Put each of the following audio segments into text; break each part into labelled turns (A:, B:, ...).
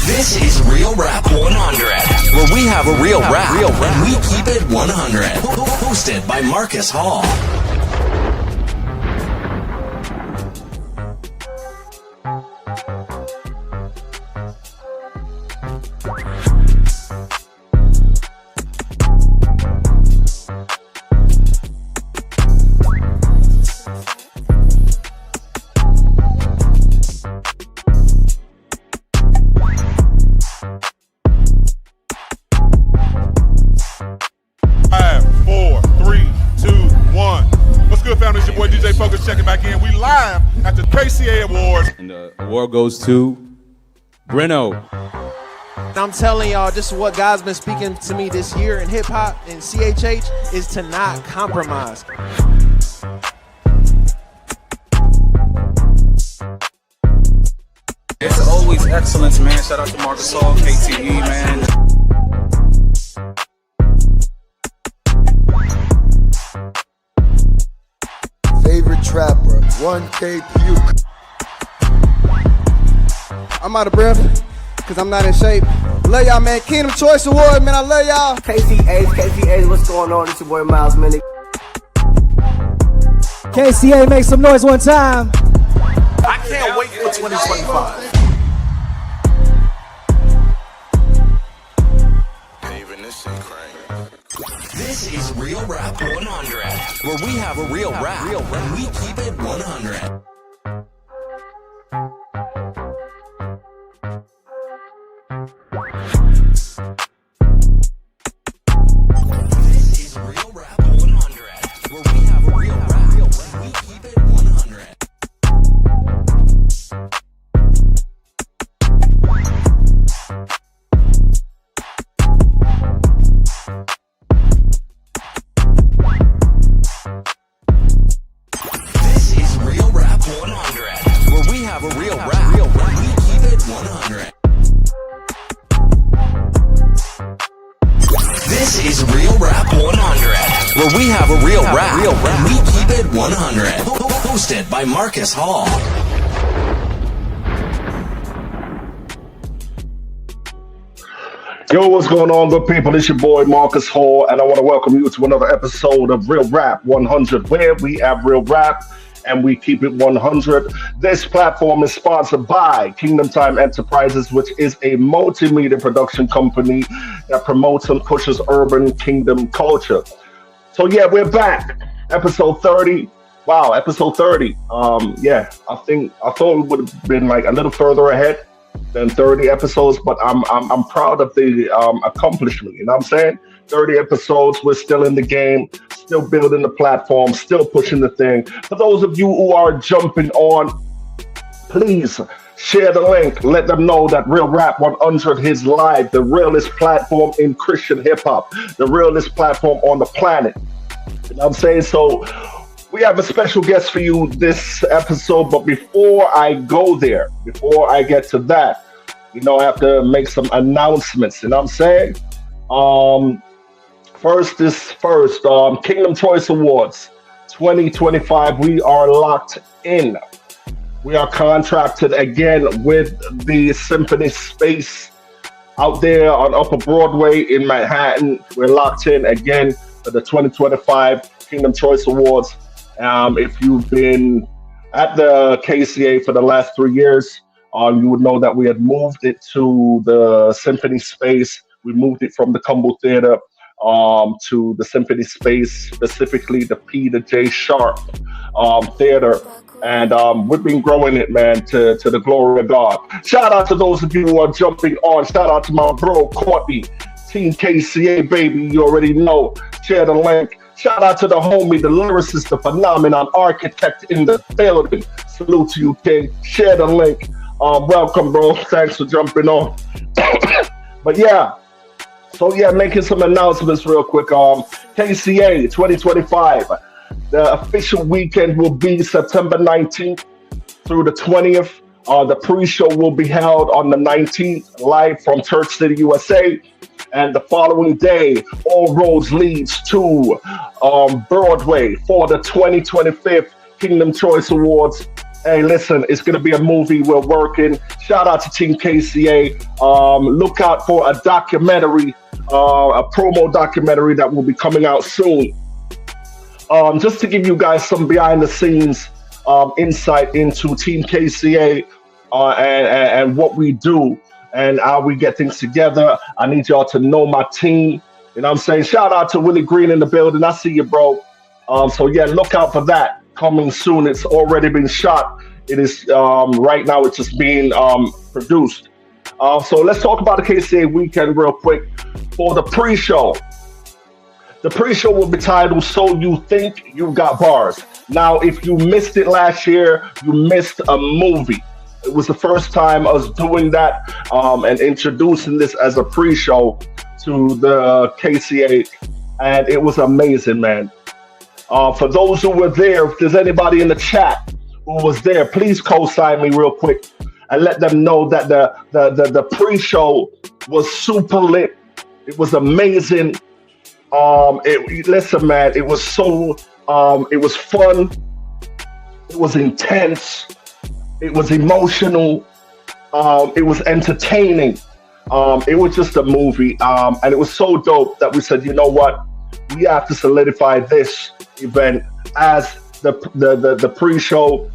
A: This is Real Rap 100, where we have a real rap, and we keep it 100. Hosted by Marcus Hall.
B: Checking back in. We live at the KCA Awards.
C: And the award goes to Breno.
D: I'm telling y'all, this is what God's been speaking to me this year in hip-hop and CHH is to not compromise.
E: It's always excellence, man. Shout out to Marcus Hall, KTE, man.
F: Favorite trapper, 1K Puke. I'm out of breath, cause I'm not in shape. Love y'all, man. Kingdom Choice Award, man. I love y'all.
G: KCA, what's going on? It's your boy Miles Minnick.
H: KCA, make some noise one time.
B: I can't wait for 2025.
A: This is Real Rap 100, where we have a real rap, and we keep it 100. This is Real Rap 100, where we have a real rap, and we keep it 100. This is Real Rap 100, where we have a real rap, and we keep it 100. This is Real Rap 100, where we have a real rap, and we keep it 100. Hosted by Marcus Hall.
I: Yo, what's going on, good people? It's your boy Marcus Hall, and I want to welcome you to another episode of Real Rap 100, where we have real rap and we keep it 100. This platform is sponsored by Kingdom Time Enterprises, which is a multimedia production company that promotes and pushes urban kingdom culture. So yeah, we're back. Episode 30. Wow, episode 30. I thought we would have been like a little further ahead than 30 episodes, but I'm proud of the accomplishment. You know what I'm saying? 30 episodes, we're still in the game, still building the platform, still pushing the thing. For those of you who are jumping on, please share the link. Let them know that Real Rap 100 is live, the realest platform in Christian hip hop, the realest platform on the planet. You know what I'm saying? So we have a special guest for you this episode, but before I go there, before I get to that, I have to make some announcements. You know what I'm saying? First is first, Kingdom Choice Awards 2025. We are locked in. We are contracted again with the Symphony Space out there on Upper Broadway in Manhattan. We're locked in again for the 2025 Kingdom Choice Awards. If you've been at the KCA for the last 3 years, you would know that we had moved it to the Symphony Space. We moved it from the Combo Theater to the Symphony Space, specifically the P to J Sharp Theater. And we've been growing it, man, to the glory of God. Shout out to those of you who are jumping on. Shout out to my bro, Courtney, Team KCA, baby. You already know. Share the link. Shout out to the homie, the lyricist, the phenomenon architect in the building. Salute to you, King. Share the link. Welcome, bro. Thanks for jumping on. But yeah, so yeah, making some announcements real quick. KCA 2025. The official weekend will be September 19th through the 20th. The pre-show will be held on the 19th, live from Church City, USA. And the following day, all roads leads to Broadway for the 2025 Kingdom Choice Awards. Hey, listen, it's going to be a movie. We're working. Shout out to Team KCA. Look out for a documentary, a promo documentary that will be coming out soon. Just to give you guys some behind the scenes insight into Team KCA and what we do and how we get things together. I need y'all to know my team. You know what I'm saying? Shout out to Willie Green in the building. I see you, bro. So yeah, look out for that coming soon. It's already been shot. It is right now. It's just being produced. So let's talk about the KCA weekend real quick. For the pre-show, the pre-show will be titled "So You Think You Got Bars." Now, if you missed it last year, you missed a movie. It was the first time us doing that and introducing this as a pre-show to the KCA, and it was amazing, man. For those who were there, if there's anybody in the chat who was there, please co-sign me real quick and let them know that the pre-show was super lit. It was amazing. Listen, man, it was so it was fun. It was intense. It was emotional. It was entertaining. It was just a movie, and it was so dope that we said, you know what, we have to solidify this event as the pre-show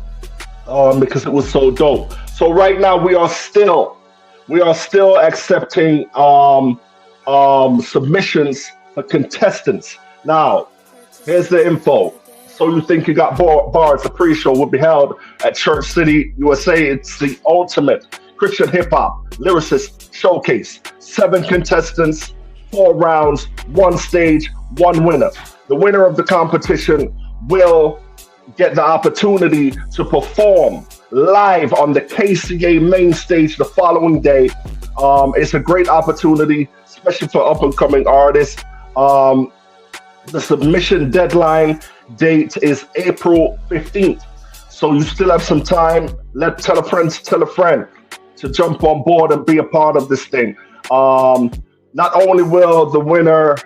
I: because it was so dope. So right now we are still accepting submissions for contestants. Now, here's the info. So You Think You Got Bars, the pre-show will be held at Church City, USA. It's the ultimate Christian hip-hop lyricist showcase. 7 contestants, 4 rounds, 1 stage, 1 winner. The winner of the competition will get the opportunity to perform live on the KCA main stage the following day. It's a great opportunity, especially for up-and-coming artists. The submission deadline date is April 15th. So you still have some time. Tell a friend to tell a friend to jump on board and be a part of this thing. Not only will the winner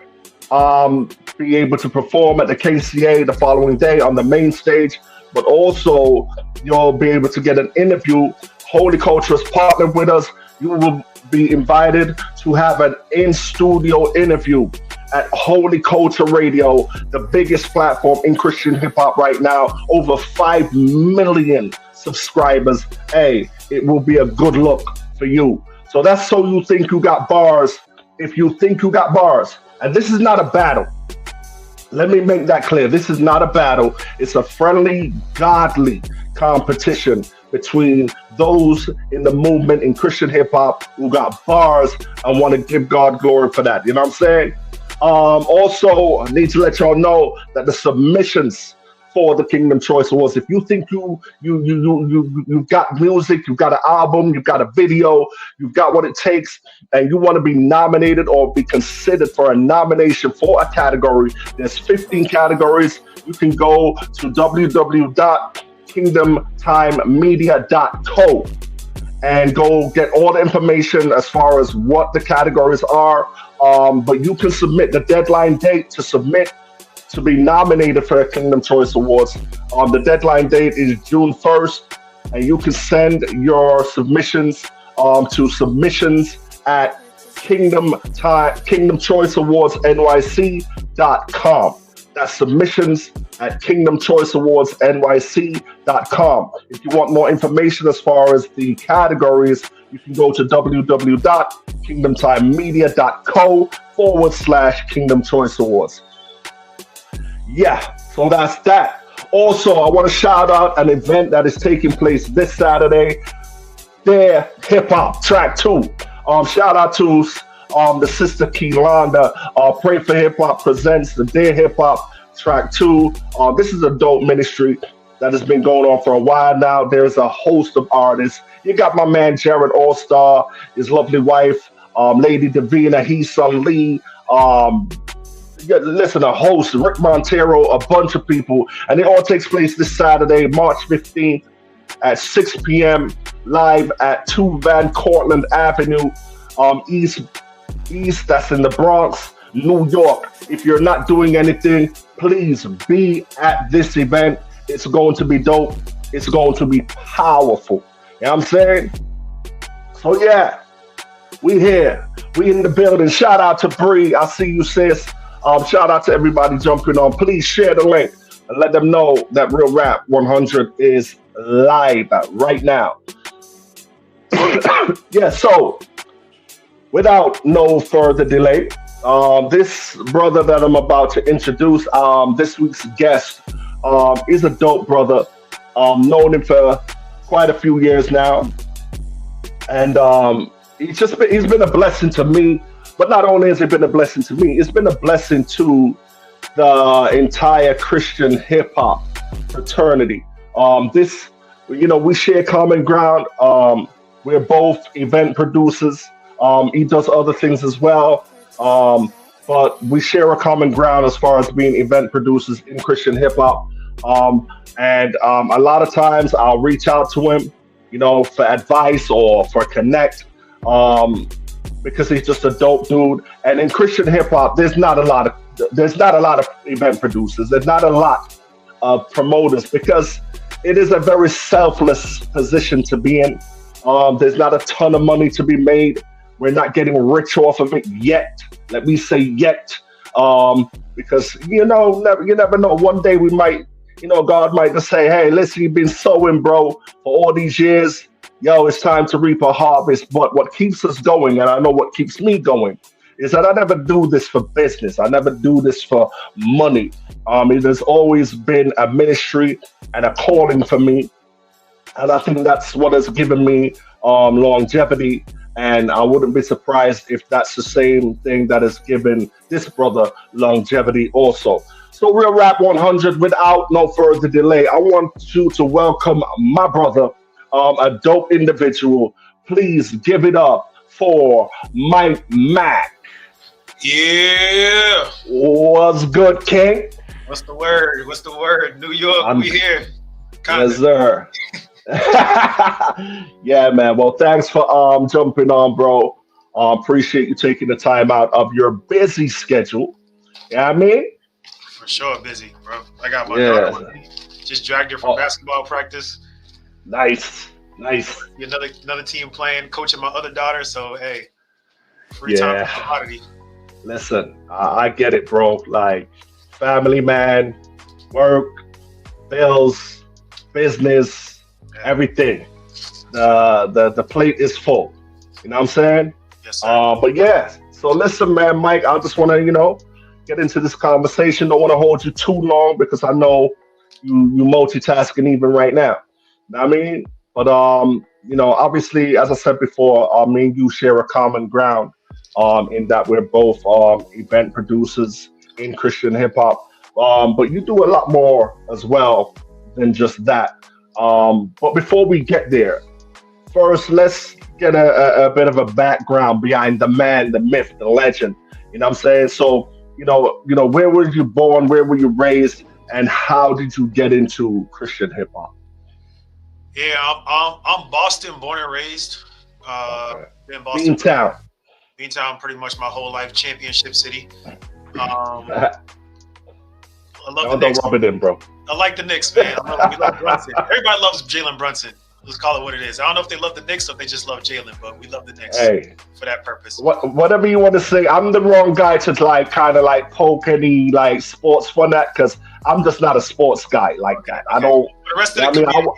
I: be able to perform at the KCA the following day on the main stage, but also you'll be able to get an interview. Holy Culture is partnered with us. You will be invited to have an in-studio interview at Holy Culture Radio, the biggest platform in Christian hip-hop right now. Over 5 million subscribers. Hey, it will be a good look for you. So that's So You Think You Got Bars. If you think you got bars, and this is not a battle. Let me make that clear. This is not a battle. It's a friendly, godly competition between those in the movement in Christian hip-hop who got bars and want to give God glory for that. You know what I'm saying? Also, I need to let y'all know that the submissions for the Kingdom Choice Awards, if you think you've got music, you've got an album, you've got a video, you've got what it takes, and you want to be nominated or be considered for a nomination for a category, there's 15 categories. You can go to www.KingdomTimeMedia.co and go get all the information as far as what the categories are. But you can submit the deadline date to submit to be nominated for the Kingdom Choice Awards. The deadline date is June 1st, and you can send your submissions to submissions@ KingdomChoiceAwardsNYC.com. That's submissions@ KingdomChoiceAwardsNYC.com. If you want more information as far as the categories, you can go to www.KingdomTimeMedia.co/Kingdom Choice Awards. Yeah, so that's that. Also, I want to shout out an event that is taking place this Saturday. Their Hip Hop Track 2. Shout out to the sister Keelanda. Pray for Hip Hop presents the Their Hip Hop Track 2. This is a dope ministry that has been going on for a while now. There's a host of artists. You got my man Jared Allstar, his lovely wife, Lady Davina, Heesun Lee, listen, a host, Rick Montero, a bunch of people, and it all takes place this Saturday, March 15th at 6 p.m. live at 2 Van Cortlandt Avenue, East, that's in the Bronx, New York. If you're not doing anything, please be at this event. It's going to be dope. It's going to be powerful. You know what I'm saying? So yeah, we here. We in the building. Shout out to Bree. I see you, sis. Shout out to everybody jumping on. Please share the link and let them know that Real Rap 100 is live right now. Yeah, so without no further delay, this brother that I'm about to introduce, this week's guest, is a dope brother. Known him for quite a few years now, and he's been a blessing to me. But not only has it been a blessing to me, it's been a blessing to the entire Christian hip hop fraternity. We share common ground. We're both event producers. He does other things as well. But we share a common ground as far as being event producers in Christian hip hop. And a lot of times I'll reach out to him, for advice or for connect. Because he's just a dope dude. And in Christian hip hop, there's not a lot of event producers. There's not a lot of promoters because it is a very selfless position to be in. There's not a ton of money to be made. We're not getting rich off of it yet. Let me say yet, because you never know. One day we might, God might just say, "Hey, listen, you've been sowing, bro, for all these years. Yo, it's time to reap a harvest." But what keeps us going, and I know what keeps me going, is that I never do this for business. I never do this for money. It has always been a ministry and a calling for me. And I think that's what has given me longevity. And I wouldn't be surprised if that's the same thing that has given this brother longevity also. So Real Rap 100, without no further delay, I want you to welcome my brother, a dope individual. Please give it up for Mack.
E: Yeah.
I: What's good, King?
E: What's the word? New York, we here.
I: Yes, sir. Yeah, man. Well, thanks for jumping on, bro. Appreciate you taking the time out of your busy schedule. You know what I mean?
E: For sure, busy, bro. I got my daughter with me. Just dragged her from basketball practice.
I: Nice.
E: Another team playing, coaching my other daughter. So hey, free time for commodity.
I: Listen, I get it, bro. Like family man, work, bills, business, everything. The plate is full. You know what I'm saying?
E: Yes, sir.
I: But yeah. So listen, man, Mike. I just want to, get into this conversation. Don't want to hold you too long because I know you multitasking even right now. You know what I mean? But obviously, as I said before, me and you share a common ground. In that we're both event producers in Christian hip hop. But you do a lot more as well than just that. But before we get there, first let's get a bit of a background behind the man, the myth, the legend. You know what I'm saying? So, where were you born? Where were you raised? And how did you get into Christian hip hop?
E: Yeah, I'm Boston, born and raised. In Boston. Beantown, pretty much my whole life. Championship city. I love the Knicks.
I: Don't rub it in, bro.
E: I like the Knicks, man. We love Brunson. Everybody loves Jalen Brunson. Let's call it what it is. I don't know if they love the Knicks or if they just love Jalen, but we love the Knicks for that purpose.
I: Whatever you want to say, I'm the wrong guy to kind of poke any sports fun at because I'm just not a sports guy like that. Okay. I don't.
E: For the rest of the community.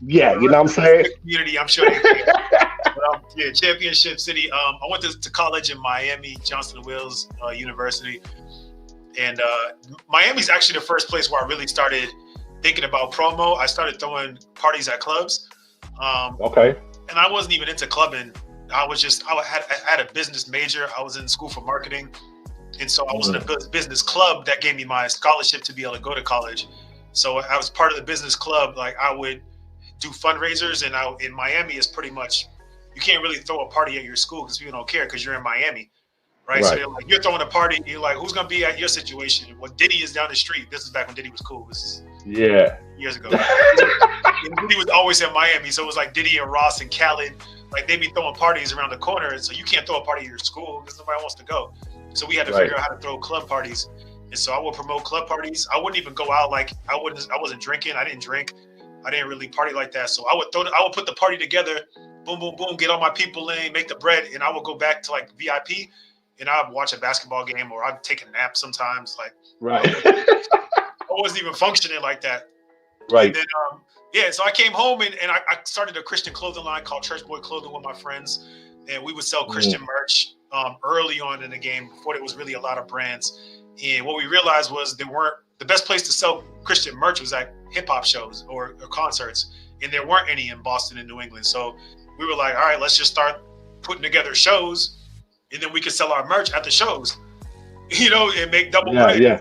I: You know what I'm saying?
E: Community, I'm sure they can. But, Championship City. I went to college in Miami, Johnson Wales University. And Miami's actually the first place where I really started thinking about promo. I started throwing parties at clubs.
I: Okay.
E: And I wasn't even into clubbing. I had a business major. I was in school for marketing. And so I was in a business club that gave me my scholarship to be able to go to college. So I was part of the business club. Like I would do fundraisers, and in Miami is pretty much, you can't really throw a party at your school because people don't care because you're in Miami. Right. So they're like, you're throwing a party. You're like, who's going to be at your situation? Well, Diddy is down the street. This is back when Diddy was cool. This is years ago. And Diddy was always in Miami. So it was like Diddy and Ross and Khaled. Like they'd be throwing parties around the corner. And so you can't throw a party at your school because nobody wants to go. So we had to figure out how to throw club parties. And so I would promote club parties. I wouldn't even go out. Like I wasn't drinking. I didn't drink. I didn't really party like that. So I would put the party together, boom, boom, boom, get all my people in, make the bread, and I would go back to like VIP, and I'd watch a basketball game, or I'd take a nap sometimes. Like,
I: Right.
E: I wasn't even functioning like that.
I: Right.
E: And then, so I came home and I started a Christian clothing line called Church Boy Clothing with my friends, and we would sell Christian merch early on in the game before there was really a lot of brands. And what we realized was the best place to sell Christian merch was at hip hop shows or concerts, and there weren't any in Boston and New England. So we were like, all right, let's just start putting together shows, and then we could sell our merch at the shows, and make double money.
I: Yeah.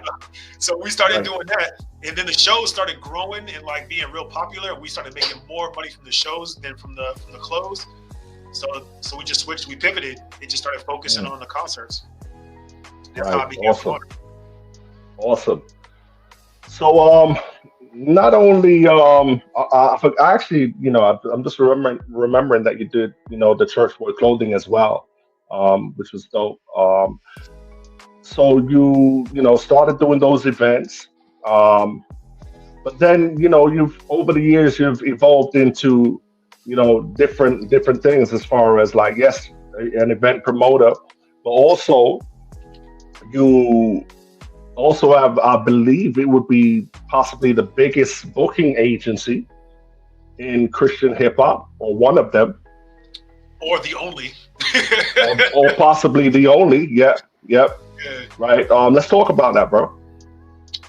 E: So we started doing that, and then the shows started growing and like being real popular. We started making more money from the shows than from the clothes. So we just switched. We pivoted and just started focusing on the concerts. That's how I became
I: Awesome. So not only I actually, I'm just remembering that you did, the Church Boy Clothing as well, which was dope. So you started doing those events, but then you've over the years you've evolved into different things as far as like, yes, an event promoter, but also you also have, I believe it would be possibly the biggest booking agency in Christian hip hop, or one of them,
E: or the only,
I: or possibly the only. Yep. Right. Let's talk about that, bro.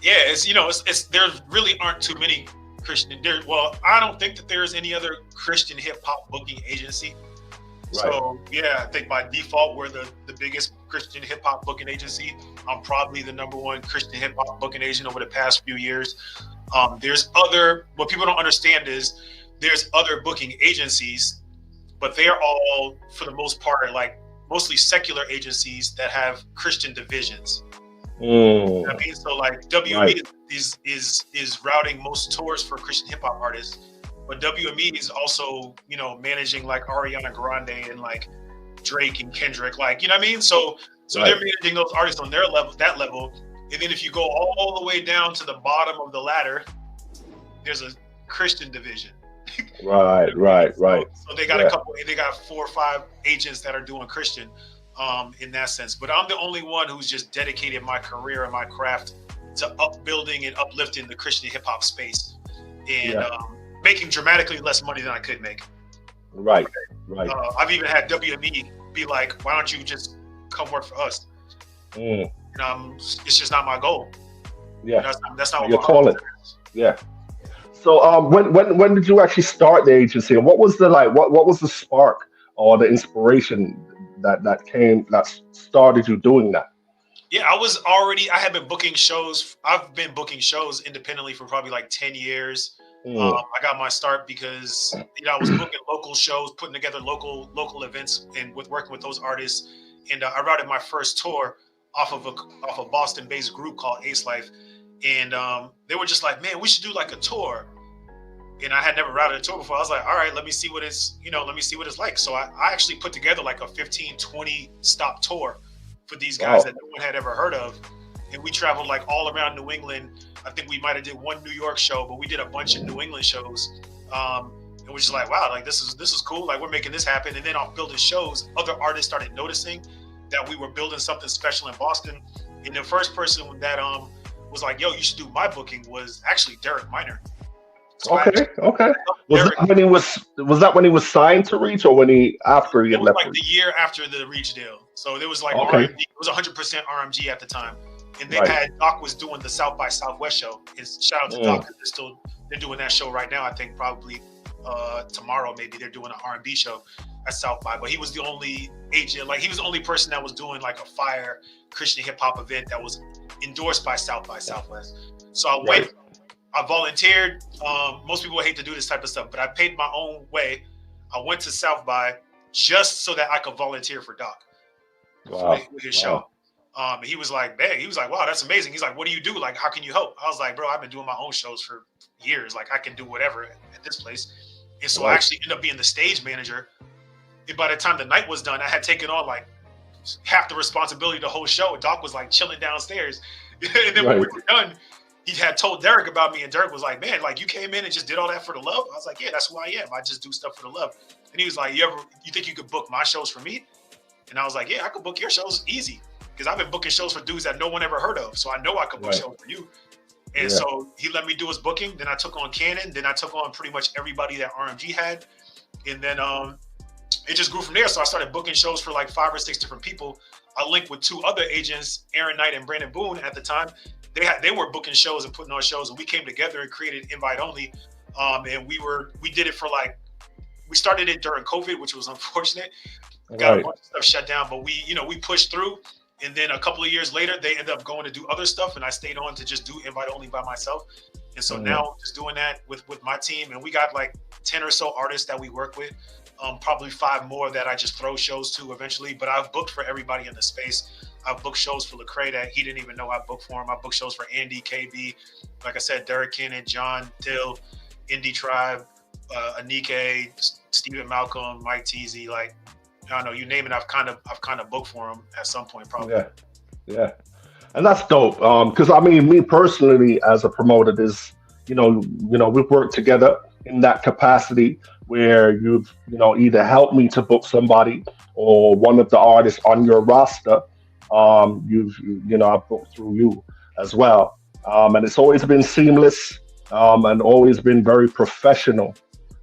E: Yeah, it's there really aren't too many Christian. Well, I don't think that there's any other Christian hip hop booking agency. Right. So I think by default we're the biggest Christian hip hop booking agency. I'm probably the number one Christian hip hop booking agent over the past few years. There's what people don't understand is there's other booking agencies, but they are all, for the most part, like mostly secular agencies that have Christian divisions. You know what I mean? So like WME is routing most tours for Christian hip hop artists, but WME is also, managing like Ariana Grande and like Drake and Kendrick, like, you know what I mean? So they're managing those artists on that level. And then if you go all the way down to the bottom of the ladder, there's a Christian division.
I: Right.
E: So they got they got 4 or 5 agents that are doing Christian in that sense. But I'm the only one who's just dedicated my career and my craft to upbuilding and uplifting the Christian hip hop space and making dramatically less money than I could make.
I: Right.
E: I've even had WME be like, why don't you just come work for us? And it's just not my goal.
I: Yeah.
E: That's not what
I: you're calling. Yeah. So when did you actually start the agency, and what was the spark or the inspiration that started you doing that?
E: Yeah, I had been booking shows. I've been booking shows independently for probably like 10 years. I got my start because I was booking local shows, putting together local events, and working with those artists. And I routed my first tour off of a Boston-based group called Ace Life. And they were just like, man, we should do like a tour. And I had never routed a tour before. I was like, all right, let me see what it's like. So I actually put together like a 15-20 stop tour for these guys that no one had ever heard of. And we traveled like all around New England. I think we might've did one New York show, but we did a bunch of New England shows. And we're just like, wow, like this is cool. Like we're making this happen. And then off building shows, other artists started noticing that we were building something special in Boston. And the first person that was like, yo, you should do my booking was actually Derek Minor. So
I: okay. Was that when he was signed to Reach, or after he had left?
E: Like the year after the Reach deal. So there was like RMG, it was 100% RMG at the time. And they had Doc was doing the South by Southwest show. And shout out to Doc, because they're doing that show right now. I think probably tomorrow maybe they're doing an R&B show at South by. But he was the only agent, like he was the only person that was doing like a fire Christian hip hop event that was endorsed by South by Southwest. So I went. I volunteered. Most people hate to do this type of stuff, but I paid my own way. I went to South by just so that I could volunteer for Doc with his show. He was like, man, wow, that's amazing. He's like, what do you do? Like, how can you help? I was like, bro, I've been doing my own shows for years. Like, I can do whatever at this place. And so I actually ended up being the stage manager. And by the time the night was done, I had taken on like half the responsibility of the whole show. Doc was like chilling downstairs. And then when we were done, he had told Derek about me, and Derek was like, man, like you came in and just did all that for the love? I was like, yeah, that's who I am. I just do stuff for the love. And he was like, you think you could book my shows for me? And I was like, yeah, I could book your shows easy. Because I've been booking shows for dudes that no one ever heard of. So I know I could book shows for you. And so he let me do his booking. Then I took on Cannon. Then I took on pretty much everybody that RMG had. And then it just grew from there. So I started booking shows for like 5 or 6 different people. I linked with 2 other agents, Aaron Knight and Brandon Boone at the time. They were booking shows and putting on shows, and we came together and created Invite Only. And we did it for like, we started it during COVID, which was unfortunate. Got a bunch of stuff shut down, but we pushed through. And then a couple of years later, they ended up going to do other stuff, and I stayed on to just do Invite Only by myself. And so now I'm just doing that with my team, and we got like 10 or so artists that we work with, probably 5 more that I just throw shows to eventually. But I've booked for everybody in the space. I've booked shows for Lecrae that he didn't even know I booked for him. I booked shows for Andy, KB, like I said, Derek Cannon, John, Dill, Indie Tribe, Anike, Stephen Malcolm, Mike Teasy, like. I don't know, you name it, I've kind of booked for him at some point, probably.
I: Yeah. And that's dope. Because I mean, me personally as a promoter, there's, we've worked together in that capacity where you've, either helped me to book somebody or one of the artists on your roster. I've booked through you as well. And it's always been seamless, and always been very professional.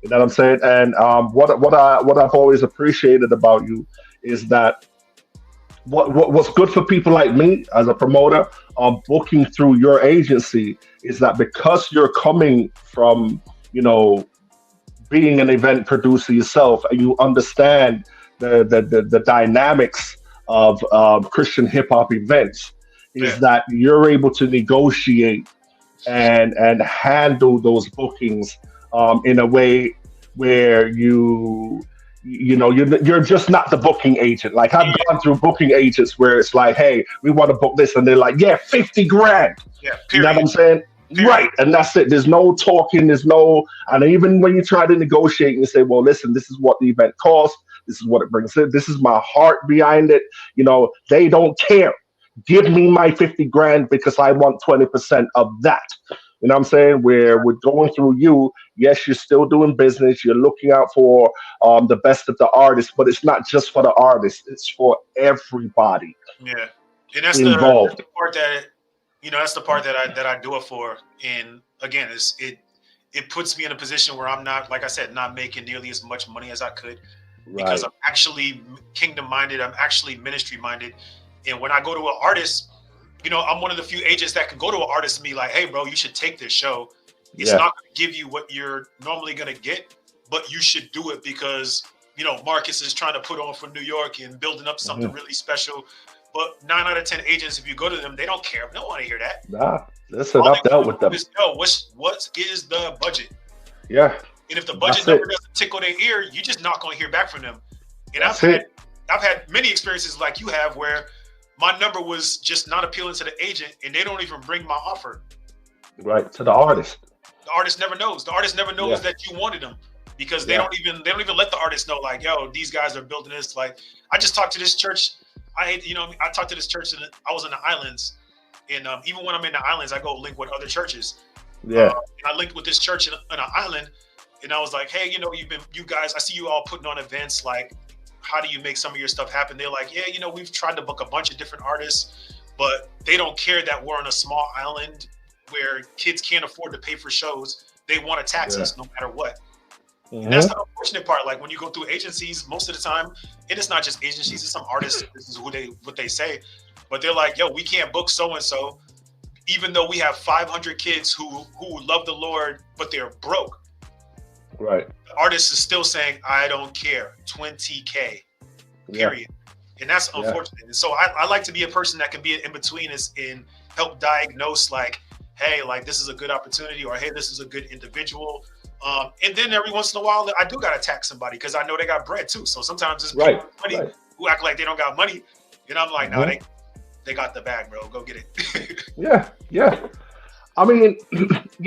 I: You know what I'm saying? And what I've always appreciated about you is that what's good for people like me as a promoter, booking through your agency, is that because you're coming from, being an event producer yourself, and you understand the dynamics of Christian hip hop events, is that you're able to negotiate and handle those bookings in a way where you're just not the booking agent. Like I've gone through booking agents where it's like, hey, we want to book this, and they're like, yeah, 50 grand.
E: Yeah,
I: you know what I'm saying? Period. Right, and that's it. There's no talking. And even when you try to negotiate and you say, well, listen, this is what the event costs. This is what it brings in. This is my heart behind it. They don't care. Give me my 50 grand because I want 20% of that. You know what I'm saying? Where we're going through you, yes, you're still doing business. You're looking out for the best of the artists, but it's not just for the artists. It's for everybody.
E: Yeah, and that's
I: involved.
E: The part that that's the part that I do it for. And again, it puts me in a position where I'm not, like I said, not making nearly as much money as I could, because I'm actually kingdom minded. I'm actually ministry minded, and when I go to an artist. I'm one of the few agents that can go to an artist and be like, hey, bro, you should take this show. It's not going to give you what you're normally going to get, but you should do it because, Marcus is trying to put on for New York and building up something really special. But 9 out of 10 agents, if you go to them, they don't care. They don't want to hear that.
I: Nah, listen, I've dealt with them.
E: What is the budget?
I: Yeah.
E: And if the budget number doesn't tickle their ear, you're just not going to hear back from them. And I've had many experiences like you have where my number was just not appealing to the agent, and they don't even bring my offer.
I: Right, to the artist.
E: The artist never knows. The artist never knows that you wanted them, because they don't even let the artist know, like, yo, these guys are building this. Like, I just talked to this church. I talked to this church, and I was in the islands, and even when I'm in the islands, I go link with other churches.
I: Yeah.
E: I linked with this church in an island, and I was like, hey, you guys, I see you all putting on events, like, how do you make some of your stuff happen? They're like, yeah, we've tried to book a bunch of different artists, but they don't care that we're on a small island where kids can't afford to pay for shows. They want to tax us no matter what. And that's the unfortunate part. Like when you go through agencies, most of the time, and it's not just agencies, it's some artists, this is what they say, but they're like, yo, we can't book so-and-so, even though we have 500 kids who love the Lord, but they're broke.
I: Right.
E: The artist is still saying, I don't care, 20K, period. And that's unfortunate. And so I like to be a person that can be in between and help diagnose, like, hey, like this is a good opportunity, or hey, this is a good individual. And then every once in a while, I do got to tax somebody because I know they got bread too. So sometimes it's people who act like they don't got money. And I'm like, no, they got the bag, bro. Go get it.
I: Yeah. I mean,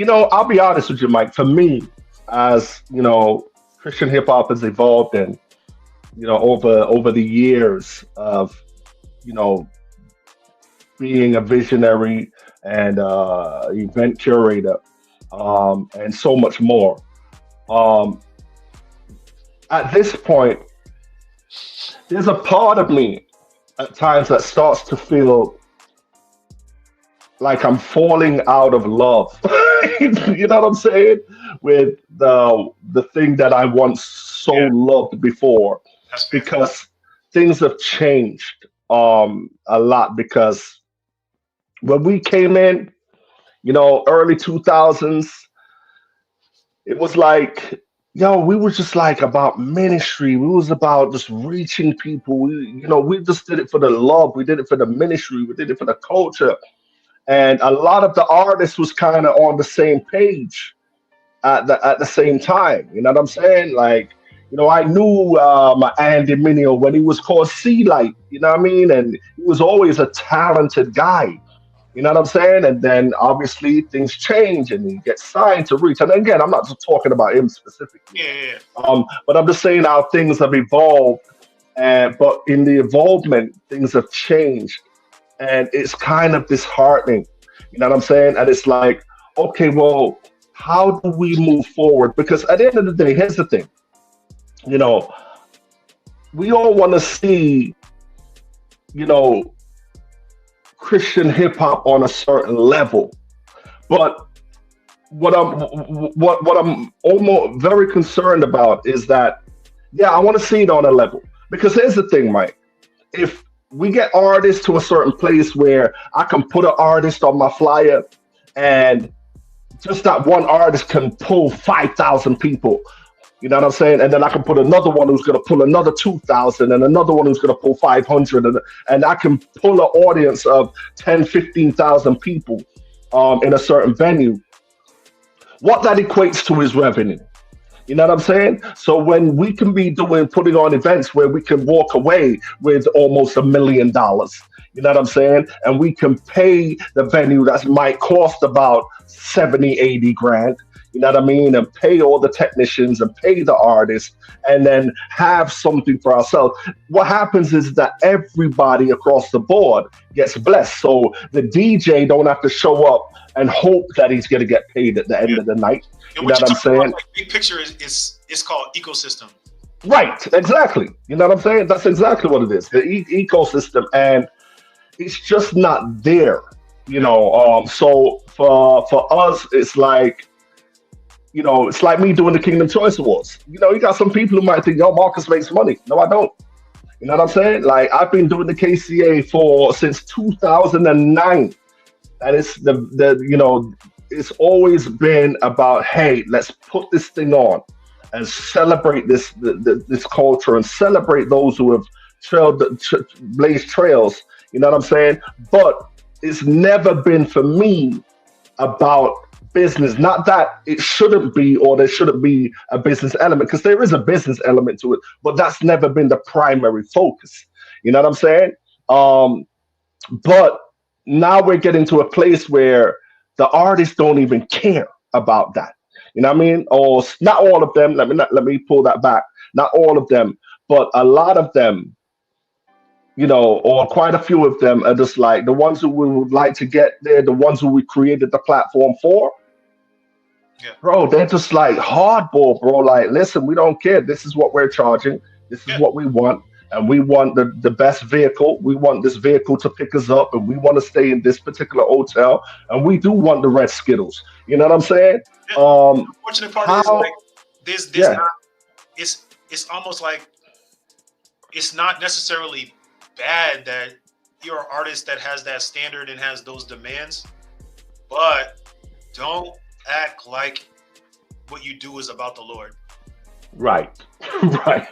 I: I'll be honest with you, Mike. For me, as Christian hip hop has evolved and over the years of being a visionary and event curator, and so much more. Um, at this point, there's a part of me at times that starts to feel like I'm falling out of love. You know what I'm saying? With the thing that I once so loved before,
E: That's fair.
I: because things have changed a lot. Because when we came in, early 2000s, it was like, yo, we were just like about ministry. We was about just reaching people. We just did it for the love. We did it for the ministry. We did it for the culture. And a lot of the artists was kind of on the same page at the same time. You know what I'm saying? Like, I knew Andy Mineo when he was called Sea Light. You know what I mean? And he was always a talented guy. You know what I'm saying? And then obviously things change and he gets signed to Reach. And again, I'm not just talking about him specifically.
E: Yeah.
I: But I'm just saying how things have evolved. But in the evolvement, things have changed. And it's kind of disheartening. You know what I'm saying? And it's like, okay, well, how do we move forward? Because at the end of the day, here's the thing. We all want to see, Christian hip hop on a certain level. But what I'm almost very concerned about is that, I want to see it on a level. Because here's the thing, Mike. If we get artists to a certain place where I can put an artist on my flyer and just that one artist can pull 5,000 people. You know what I'm saying? And then I can put another one who's going to pull another 2,000 and another one who's going to pull 500. And I can pull an audience of 10, 15,000 people in a certain venue. What that equates to is revenue. You know what I'm saying? So when we can be putting on events where we can walk away with almost $1 million, you know what I'm saying? And we can pay the venue that might cost about 70, 80 grand, you know what I mean? And pay all the technicians and pay the artists and then have something for ourselves. What happens is that everybody across the board gets blessed. So the DJ don't have to show up and hope that he's going to get paid at the end of the night.
E: And
I: you know what I'm saying?
E: About, like, big picture is called ecosystem.
I: Right, exactly. You know what I'm saying? That's exactly what it is. The ecosystem, and it's just not there. So for us, it's like, it's like me doing the Kingdom Choice Awards. You got some people who might think, yo, Marcus makes money. No, I don't. You know what I'm saying? Like, I've been doing the KCA since 2009. And it's it's always been about, hey, let's put this thing on and celebrate this culture and celebrate those who have blazed trails. You know what I'm saying? But it's never been for me about business. Not that it shouldn't be, or there shouldn't be a business element, because there is a business element to it, but that's never been the primary focus. You know what I'm saying? But now we're getting to a place where the artists don't even care about that. You know what I mean? Or not all of them. Let me pull that back. Not all of them, but a lot of them, or quite a few of them are just like the ones who we would like to get there, the ones who we created the platform for.
E: Yeah.
I: Bro, they're just like hardball, bro. Like, listen, we don't care. This is what we're charging. This is what we want. And we want the best vehicle. We want this vehicle to pick us up, and we want to stay in this particular hotel. And we do want the red Skittles. You know what I'm saying?
E: Yeah. The unfortunate part is, like, this not, it's almost like it's not necessarily bad that you're an artist that has that standard and has those demands, but don't act like what you do is about the Lord.
I: Right. Right.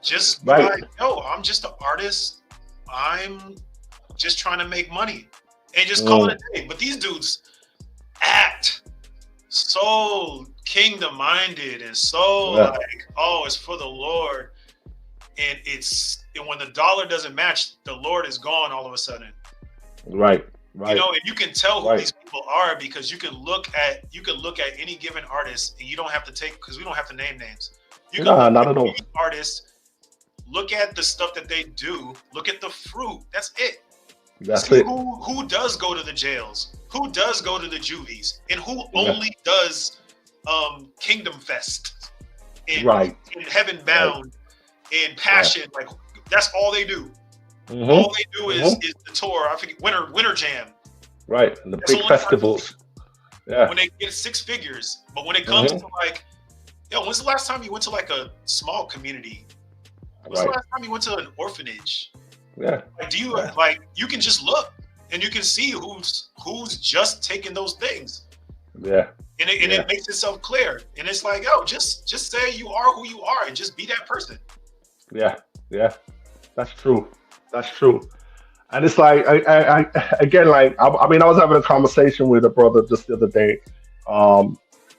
E: Just like, yo, I'm just an artist. I'm just trying to make money and just call it a day. But these dudes act so kingdom minded and so like, oh, it's for the Lord. And when the dollar doesn't match, the Lord is gone all of a sudden.
I: Right. Right.
E: And you can tell who these people are because you can look at any given artist, and you don't have to because we don't have to name names. You can
I: not at all.
E: Artists, look at the stuff that they do, look at the fruit. That's it.
I: That's
E: See
I: it.
E: who does go to the jails, who does go to the juvies, and who only does Kingdom Fest and,
I: Right.
E: and Heaven Bound and Passion. Like that's all they do.
I: Mm-hmm.
E: All they do is the tour. I forget Winter Jam.
I: Right. And the
E: That's
I: big festivals. Yeah.
E: When they get 6 figures, but when it comes to like, yo, when's the last time you went to like a small community? When's the last time you went to an orphanage?
I: Yeah.
E: Like, do you like you can just look and you can see who's just taking those things.
I: Yeah.
E: And it makes itself clear. And it's like, yo, just say you are who you are and just be that person.
I: Yeah. Yeah. That's true. That's true. And it's like, I again, like, I mean, I was having a conversation with a brother just the other day.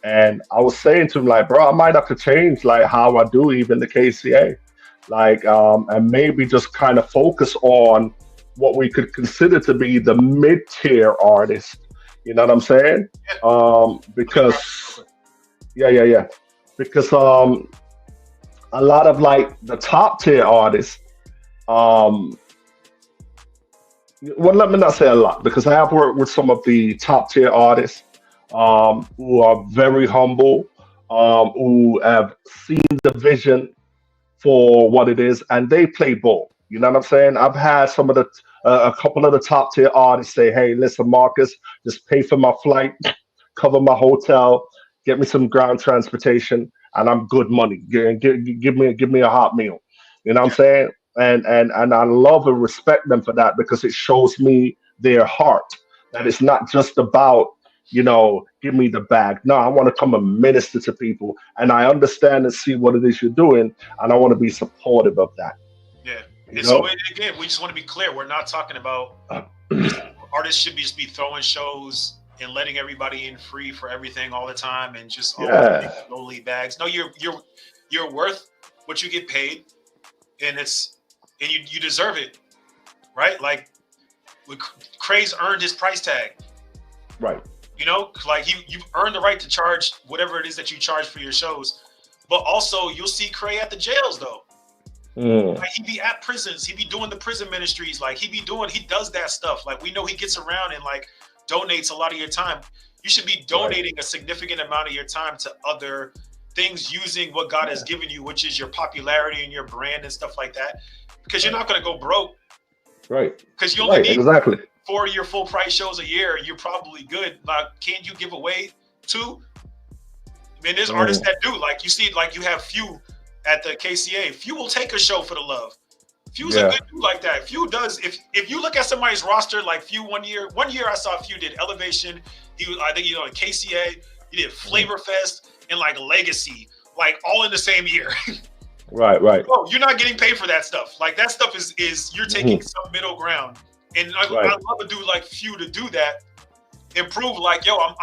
I: And I was saying to him, like, bro, I might have to change, like, how I do even the KCA. Like, and maybe just kind of focus on what we could consider to be the mid-tier artist. You know what I'm saying? Because, because a lot of, like, the top-tier artists, well, let me not say a lot because I have worked with some of the top tier artists who are very humble, who have seen the vision for what it is, and they play ball. You know what I'm saying? I've had some of the a couple of the top tier artists say, "Hey, listen, Marcus, just pay for my flight, cover my hotel, get me some ground transportation, and I'm good money. Give me a hot meal." You know what I'm saying? And I love and respect them for that because it shows me their heart. That it's not just about, give me the bag. No, I want to come and minister to people, and I understand and see what it is you're doing, and I want to be supportive of that.
E: Yeah. And so again, we just want to be clear. We're not talking about artists should just be throwing shows and letting everybody in free for everything all the time and just lowly bags. No, you're worth what you get paid, and you deserve it, right? Like Craze earned his price tag,
I: right?
E: Like you've earned the right to charge whatever it is that you charge for your shows, but also you'll see Cray at the jails though. Like he be at prisons, he be doing the prison ministries, like he does that stuff. Like we know he gets around and like donates a lot of your time. You should be donating a significant amount of your time to other things using what God has given you, which is your popularity and your brand and stuff like that. Because you're not going to go broke. Right. Because you only need 4 of your full price shows a year. You're probably good. Like, can't you give away 2? I mean, there's artists that do. Like you see, like you have Few at the KCA. Few will take a show for the love. Few's a good dude like that. Few does. If you look at somebody's roster, like Few one year I saw Few did Elevation. I think on KCA. He did Flavor Fest and like Legacy, like all in the same year. Right. Oh, you're not getting paid for that stuff. Like that stuff is you're taking some middle ground. And I love a dude like Few to do that and prove like, yo, I'm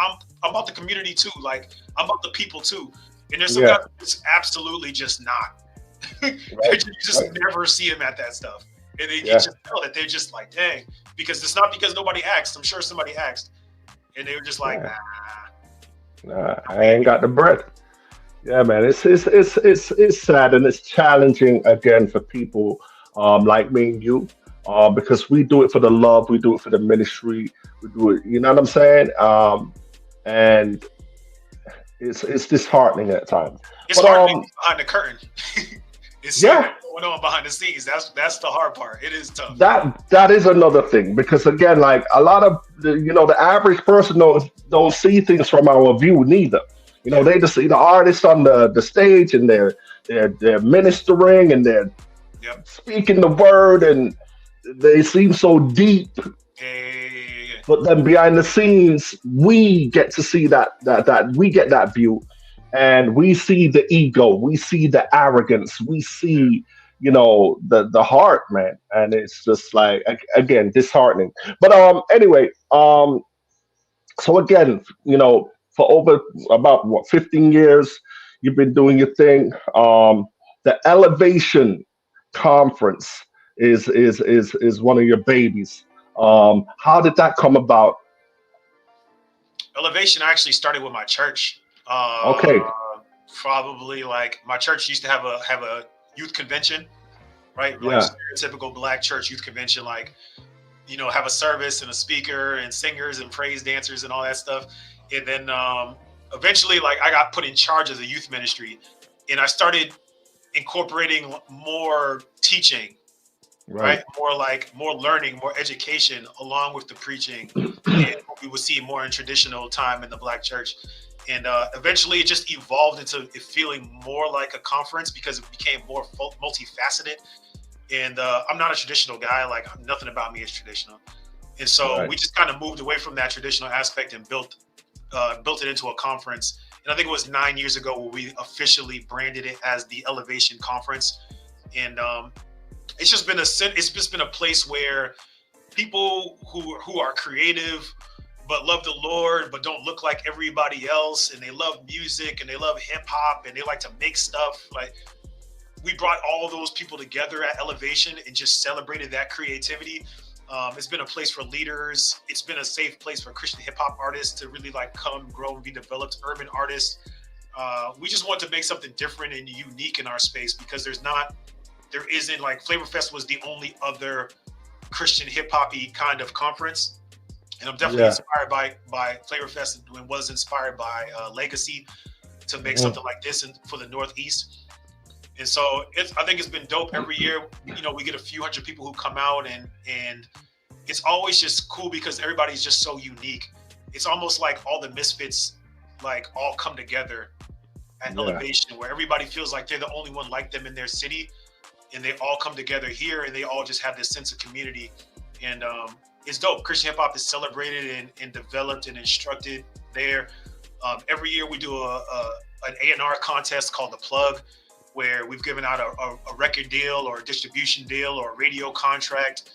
E: about the community too. Like I'm about the people too. And there's some guys that's absolutely just not. You just never see him at that stuff. And you just tell that they're just like, dang, because it's not because nobody asked. I'm sure somebody asked. And they were just like,
I: nah, I ain't got the bread. Yeah, man, it's sad and it's challenging again for people like me and you, because we do it for the love, we do it for the ministry, we do it. You know what I'm saying? And it's disheartening at times.
E: It's hard behind the curtain. It's going on behind the scenes. That's the hard part. It is tough.
I: That is another thing because again, like a lot of the average person don't see things from our view neither. They just see the artists on the stage and they're ministering and they're speaking the word and they seem so deep. But then behind the scenes, we get to see that we get that view, and we see the ego, we see the arrogance, we see the heart, man, and it's just like again disheartening. But anyway, so again, for over about 15 years, you've been doing your thing. The Elevation Conference is one of your babies. How did that come about?
E: Elevation actually started with my church. Probably like my church used to have a youth convention, right? Like stereotypical black church youth convention. Like have a service and a speaker and singers and praise dancers and all that stuff. And then eventually, like, I got put in charge of the youth ministry, and I started incorporating more teaching, right? More learning, more education, along with the preaching, and we would see more in traditional time in the Black church. And eventually, it just evolved into it feeling more like a conference because it became more multifaceted. And I'm not a traditional guy. Like, nothing about me is traditional. And so we just kind of moved away from that traditional aspect and built it into a conference. And I think it was 9 years ago where we officially branded it as the Elevation Conference. And it's just been a place where people who are creative but love the Lord but don't look like everybody else, and they love music and they love hip hop and they like to make stuff, like, we brought all those people together at Elevation and just celebrated that creativity. It's been a place for leaders. It's been a safe place for Christian hip hop artists to really like come, grow, and be developed. Urban artists. We just want to make something different and unique in our space because there isn't like Flavor Fest was the only other Christian hip hoppy kind of conference. And I'm definitely inspired by Flavor Fest and was inspired by Legacy to make something like this for the Northeast. And so I think it's been dope every year. We get a few hundred people who come out, and it's always just cool because everybody's just so unique. It's almost like all the misfits like all come together at Elevation, where everybody feels like they're the only one like them in their city, and they all come together here and they all just have this sense of community. And it's dope. Christian hip hop is celebrated and developed and instructed there. Every year we do an A&R contest called The Plug, where we've given out a record deal or a distribution deal or a radio contract.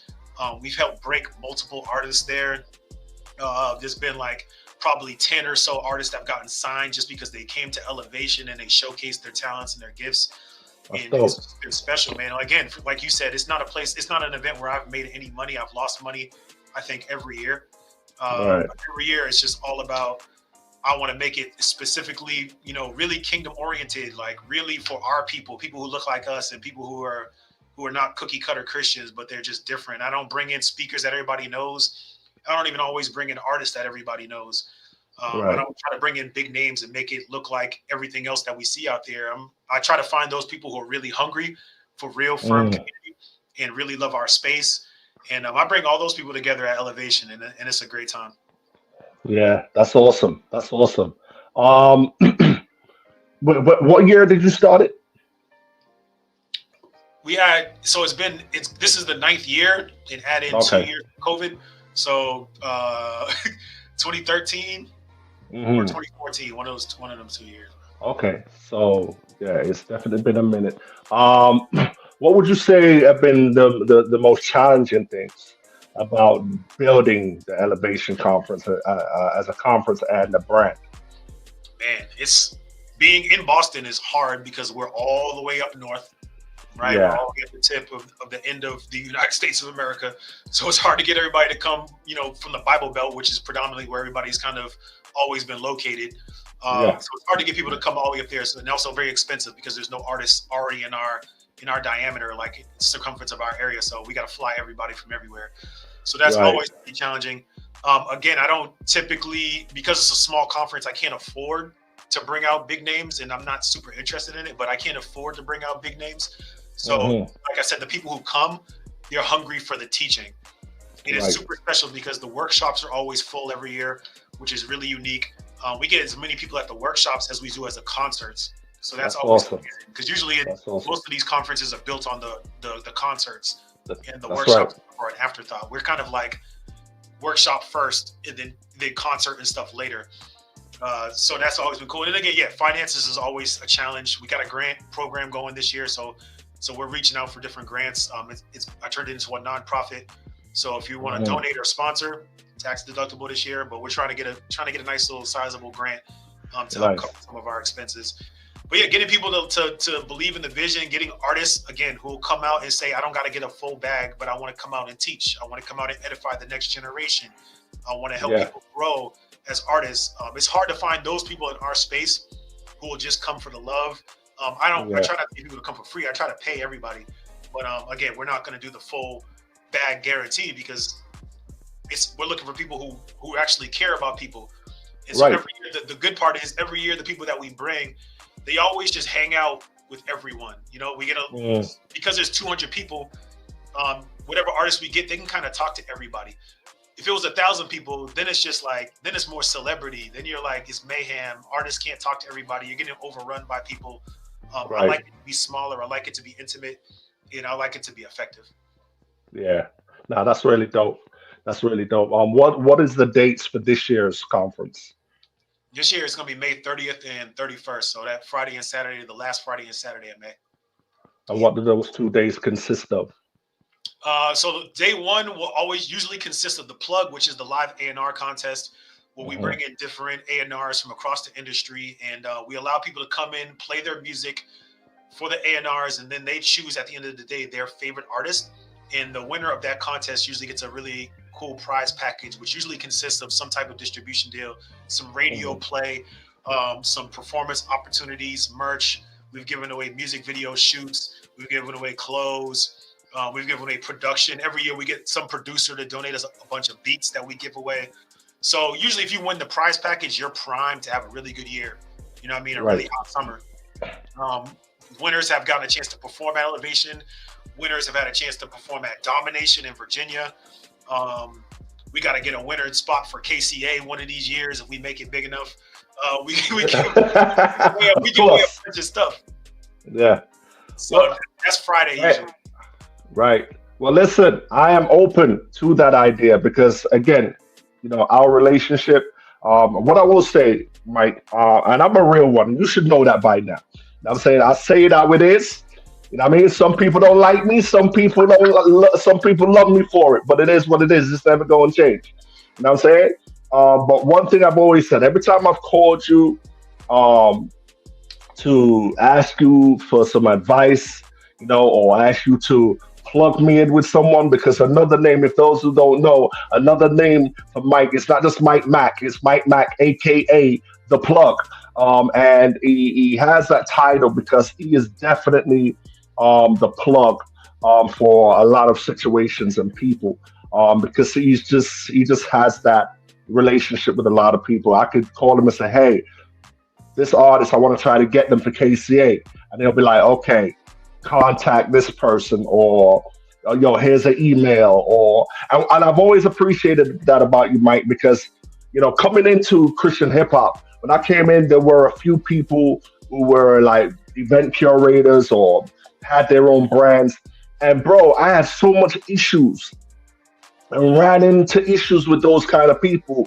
E: We've helped break multiple artists there. There's been like probably 10 or so artists that have gotten signed just because they came to Elevation and they showcased their talents and their gifts. And it's been special, man. Again, like you said, it's not an event where I've made any money. I've lost money, I think, every year. Every year it's just all about, I want to make it specifically, really kingdom oriented, like really for our people who look like us and people who are not cookie cutter Christians, but they're just different. I don't bring in speakers that everybody knows. I don't even always bring in artists that everybody knows. I don't try to bring in big names and make it look like everything else that we see out there. I try to find those people who are really hungry for real firm community and really love our space. And I bring all those people together at Elevation, and it's a great time.
I: Yeah, that's awesome. That's awesome. What year did you start it?
E: This is the 9th year, and add in 2 years of COVID. So 2013 or 2014, one of them 2 years. Okay,
I: so yeah, it's definitely been a minute. What would you say have been the most challenging things about building the Elevation Conference as a conference and a brand?
E: Man, it's being in Boston is hard because we're all the way up north, right?
I: Yeah.
E: We're all at the tip of the end of the United States of America. So it's hard to get everybody to come, from the Bible Belt, which is predominantly where everybody's kind of always been located. So it's hard to get people to come all the way up there. So, and also very expensive because there's no artists already in our diameter, like circumference of our area. So we got to fly everybody from everywhere. So that's always really challenging. Again, I don't typically, because it's a small conference, I can't afford to bring out big names, and I'm not super interested in it, but I can't afford to bring out big names. So like I said, the people who come, they're hungry for the teaching. It is super special because the workshops are always full every year, which is really unique. We get as many people at the workshops as we do as the concerts. So that's always
I: awesome.
E: Because usually most of these conferences are built on the concerts, and the workshops are an afterthought. We're kind of like workshop first and then concert and stuff later. So that's always been cool. And again, finances is always a challenge. We got a grant program going this year, so we're reaching out for different grants. I turned it into a nonprofit. So if you want to donate or sponsor, tax deductible this year. But we're trying to get a nice little sizable grant to help cover some of our expenses. But yeah, getting people to believe in the vision, getting artists, again, who will come out and say, I don't got to get a full bag, but I want to come out and teach. I want to come out and edify the next generation. I want to help people grow as artists. It's hard to find those people in our space who will just come for the love. I try not to get people to come for free. I try to pay everybody. But again, we're not going to do the full bag guarantee because we're looking for people who actually care about people. And so every year, the good part is every year the people that we bring, they always just hang out with everyone. You know, we get because there's 200 people. Whatever artists we get, they can kind of talk to everybody. If it was 1,000 people, then it's just like, then it's more celebrity. Then you're like, it's mayhem. Artists can't talk to everybody. You're getting overrun by people. I like it to be smaller. I like it to be intimate. And I like it to be effective.
I: Yeah. No, that's really dope. That's really dope. What is the dates for this year's conference?
E: This year it's going to be May 30th and 31st. So that Friday and Saturday, the last Friday and Saturday of May.
I: And what do those 2 days consist of?
E: So day one will always usually consist of the plug, which is the live A&R contest, where we bring in different A&Rs from across the industry, and we allow people to come in, play their music for the A&Rs, and then they choose at the end of the day their favorite artist. And the winner of that contest usually gets a really cool prize package, which usually consists of some type of distribution deal, some radio play, some performance opportunities, merch. We've given away music video shoots. We've given away clothes. We've given away production. Every year we get some producer to donate us a bunch of beats that we give away. So usually if you win the prize package, you're primed to have a really good year. You know what I mean? A really hot summer. Winners have gotten a chance to perform at Elevation. Winners have had a chance to perform at Domination in Virginia. We got to get a winner spot for KCA one of these years if we make it big enough. We give away a bunch of stuff.
I: Yeah.
E: So that's Friday usually.
I: Right. Well, listen, I am open to that idea because, again, you know, our relationship, what I will say, Mike, and I'm a real one. You should know that by now. I'm saying I say it how it is. You know what I mean? Some people don't like me. Some people don't. Some people love me for it. But it is what it is. It's never going to change. You know what I'm saying? But one thing I've always said, every time I've called you to ask you for some advice, you know, or ask you to plug me in with someone, because another name, if those who don't know, another name for Mike, it's not just Mike Mack, it's Mike Mack, aka The Plug. And he has that title because he is definitely the plug for a lot of situations and people, because he just has that relationship with a lot of people. I could call him and say, hey, this artist, I want to try to get them for KCA. And they'll be like, okay, contact this person, or yo, here's an email, or and I've always appreciated that about you, Mike, because, you know, coming into Christian hip hop, when I came in, there were a few people who were like event curators or had their own brands, and bro, I had so much issues and ran into issues with those kind of people.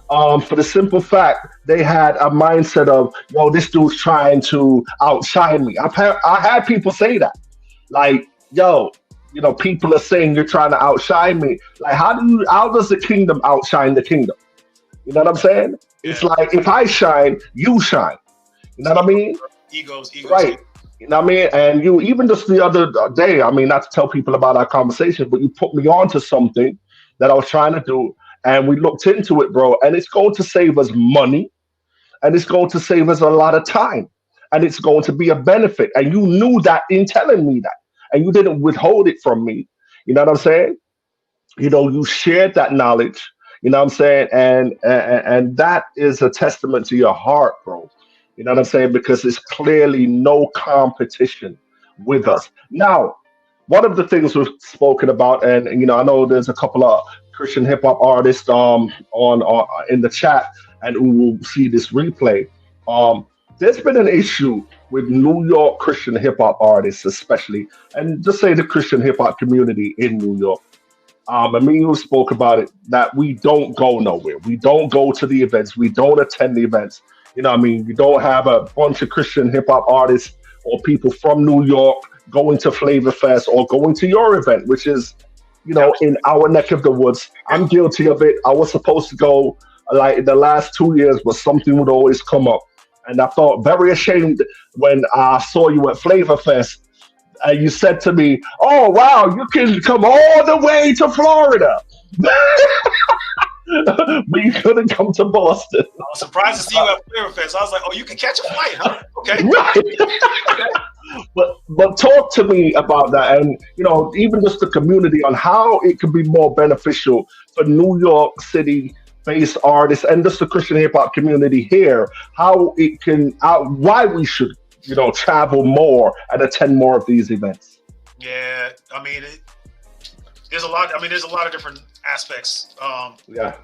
I: For the simple fact, they had a mindset of, yo, this dude's trying to outshine me. I had people say that, like, yo, you know, people are saying you're trying to outshine me. Like, how does the kingdom outshine the kingdom? You know what I'm saying? It's like, if I shine, you shine. You know what I mean?
E: Egos.
I: Right. You know what I mean? And you, even just the other day, I mean, not to tell people about our conversation, but you put me on to something that I was trying to do. And we looked into it, bro, and it's going to save us money, and it's going to save us a lot of time, and it's going to be a benefit. And you knew that in telling me that, and you didn't withhold it from me. You know what I'm saying? You know, you shared that knowledge. You know what I'm saying? And that is a testament to your heart, bro. You know what I'm saying? Because it's clearly no competition with us. Now, one of the things we've spoken about, and you know, I know there's a couple of Christian hip hop artists on in the chat, and who will see this replay. There's been an issue with New York Christian hip hop artists, especially, and just say the Christian hip hop community in New York. And me, you spoke about it, that we don't go nowhere. We don't go to the events. We don't attend the events. You know what I mean? You don't have a bunch of Christian hip hop artists or people from New York going to Flavor Fest or going to your event, which is, you know, in our neck of the woods. I'm guilty of it. I was supposed to go, like, in the last 2 years, but something would always come up. And I felt very ashamed when I saw you at Flavor Fest. And you said to me, oh, wow, you can come all the way to Florida. But you couldn't come to Boston.
E: I was surprised to see you at Flavor Fest. I was like, oh, you can catch a flight, huh? Okay.
I: Right. but talk to me about that, and even just the community on how it could be more beneficial for New York City based artists and just the Christian hip hop community here. How it can, why we should travel more and attend more of these events.
E: Yeah, I mean, there's a lot. I mean, there's a lot of different aspects.
I: Yeah.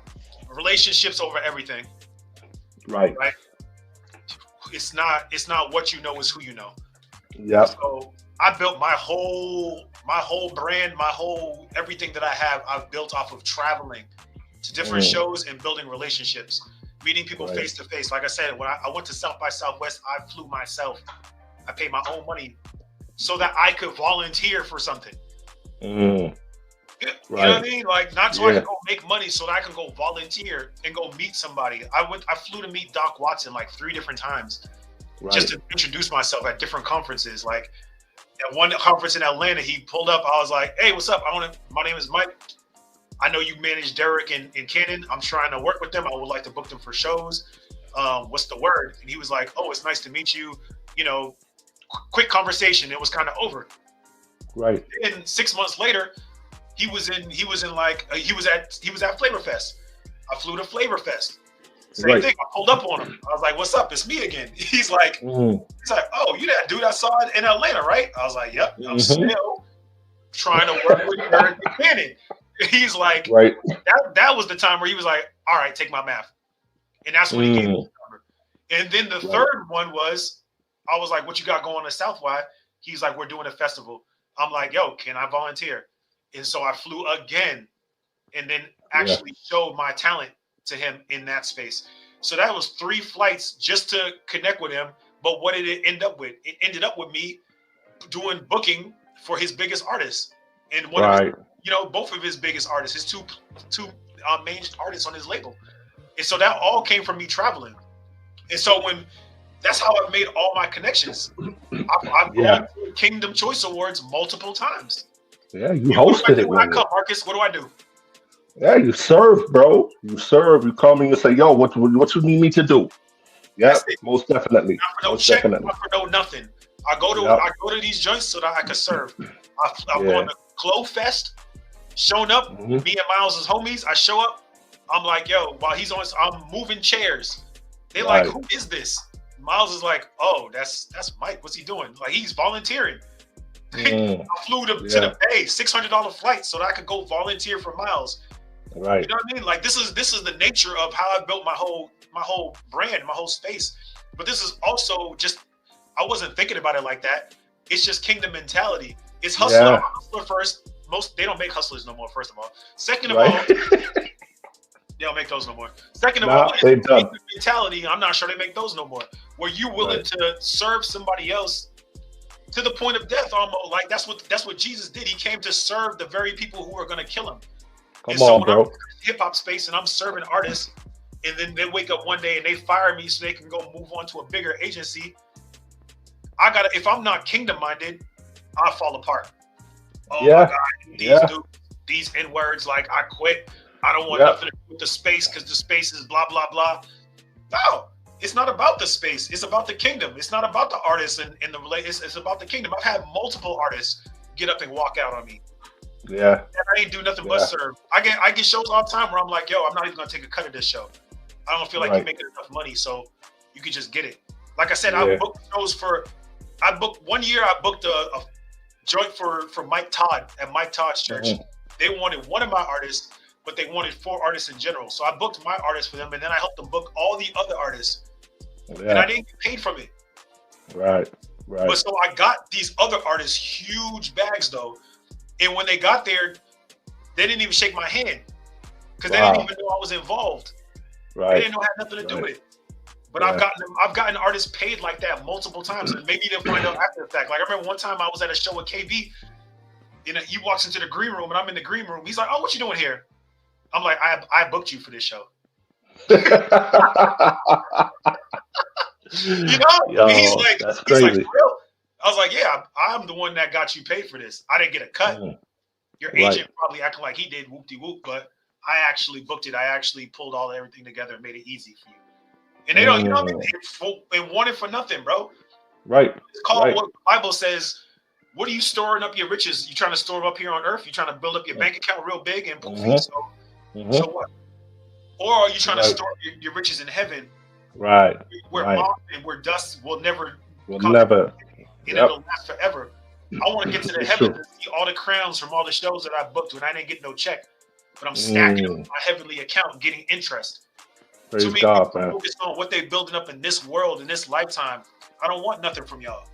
E: Relationships over everything.
I: Right.
E: Right. It's not what you know, it's who you know.
I: Yeah.
E: So I built my whole brand, everything that I have, I've built off of traveling to different shows and building relationships, meeting people face to face. Like I said, when I went to South by Southwest, I flew myself. I paid my own money so that I could volunteer for something. You know what I mean? Like, not so I can go make money, so that I can go volunteer and go meet somebody. I flew to meet Doc Watson like 3 different times just to introduce myself at different conferences. Like at one conference in Atlanta, he pulled up. I was like, "Hey, what's up? My name is Mike. I know you manage Derek and Cannon. I'm trying to work with them. I would like to book them for shows. What's the word?" And he was like, "Oh, it's nice to meet you. Quick conversation." It was kind of over.
I: Right.
E: And 6 months later, he was at Flavor Fest. I flew to Flavor Fest. Same thing. I pulled up on him. I was like, "What's up? It's me again." He's like, "Oh, you that dude I saw in Atlanta, right?" I was like, "Yep." I'm still trying to work with Derek and Cannon. He's like, that was the time where he was like, "All right, take my math," and that's when he gave me the number. And then the third one was, I was like, "What you got going on South by?" He's like, "We're doing a festival." I'm like, "Yo, can I volunteer?" And so I flew again, and then actually showed my talent to him in that space. So that was 3 flights just to connect with him. But what did it end up with? It ended up with me doing booking for his biggest artists, and one of his, both of his biggest artists, his two main artists on his label. And so that all came from me traveling. And so that's how I've made all my connections. I've gone to Kingdom Choice Awards multiple times.
I: Yeah, you hosted it.
E: When I come, Marcus, what do I do?
I: Yeah, you serve, bro. You serve. You come and you say, "Yo, what you need me to do?" Yeah, most definitely.
E: Not for no check, not for no nothing. I go to these joints so that I can serve. I'm going to Glow Fest, showing up. Me and Miles' homies. I show up. I'm like, "Yo," while he's on, I'm moving chairs. They're like, "Who is this?" Miles is like, "Oh, that's Mike. What's he doing?" Like, he's volunteering. I flew to the Bay, $600 flight, so that I could go volunteer for Miles.
I: Right.
E: You know what I mean? Like, this is the nature of how I built my whole brand, my whole space. But this is also just, I wasn't thinking about it like that. It's just kingdom mentality. It's hustler, hustler first. They don't make hustlers no more, first of all. Second of all, they don't make those no more. Second of all, kingdom mentality, I'm not sure they make those no more. Where you willing to serve somebody else to the point of death, almost. Like that's what Jesus did. He came to serve the very people who are going to kill him. When I'm in the hip hop space and I'm serving artists, and then they wake up one day and they fire me so they can go move on to a bigger agency, if I'm not kingdom minded, I'll fall apart. Oh my God, these N words, like, I quit. I don't want nothing to do with the space because the space is blah blah blah. No. It's not about the space. It's about the kingdom. It's not about the artists and the relations. It's about the kingdom. I've had multiple artists get up and walk out on me.
I: Yeah.
E: And I ain't do nothing but serve. I get shows all the time where I'm like, "Yo, I'm not even gonna take a cut of this show. I don't feel like you're making enough money, so you can just get it." Like I said, I booked shows one year I booked a joint for Mike Todd at Mike Todd's church. They wanted one of my artists, but they wanted 4 artists in general. So I booked my artists for them, and then I helped them book all the other artists. And I didn't get paid from it.
I: Right.
E: But so I got these other artists huge bags though. And when they got there, they didn't even shake my hand because they didn't even know I was involved. Right. They didn't know I had nothing to do with it. But I've gotten artists paid like that multiple times, and maybe they'll find out after the fact. Like, I remember one time I was at a show with KB, and he walks into the green room, and I'm in the green room. He's like, "Oh, what you doing here?" I'm like, I booked you for this show." He's like,
I: that's crazy.
E: He's like, "Real?" I was like, "Yeah, I'm the one that got you paid for this. I didn't get a cut. Your agent probably acting like he did, whoop-de-whoop, but I actually booked it. I actually pulled everything together and made it easy for you." And they don't, you know what I mean? And wanted for nothing, bro.
I: Right.
E: It's called
I: Right.
E: what the Bible says. What are you storing up your riches? You trying to store them up here on earth? You trying to build up your bank account real big and poofy? So what? Or are you trying to store your riches in heaven?
I: Right.
E: Where moth and where dust will never come.
I: Never.
E: And it'll last forever. I want to get to the heavens and see all the crowns from all the shows that I booked when I didn't get no check, but I'm stacking up my heavenly account, getting interest.
I: Praise
E: Too many
I: God,
E: people
I: man.
E: focus on what they're building up in this world, in this lifetime. I don't want nothing from y'all.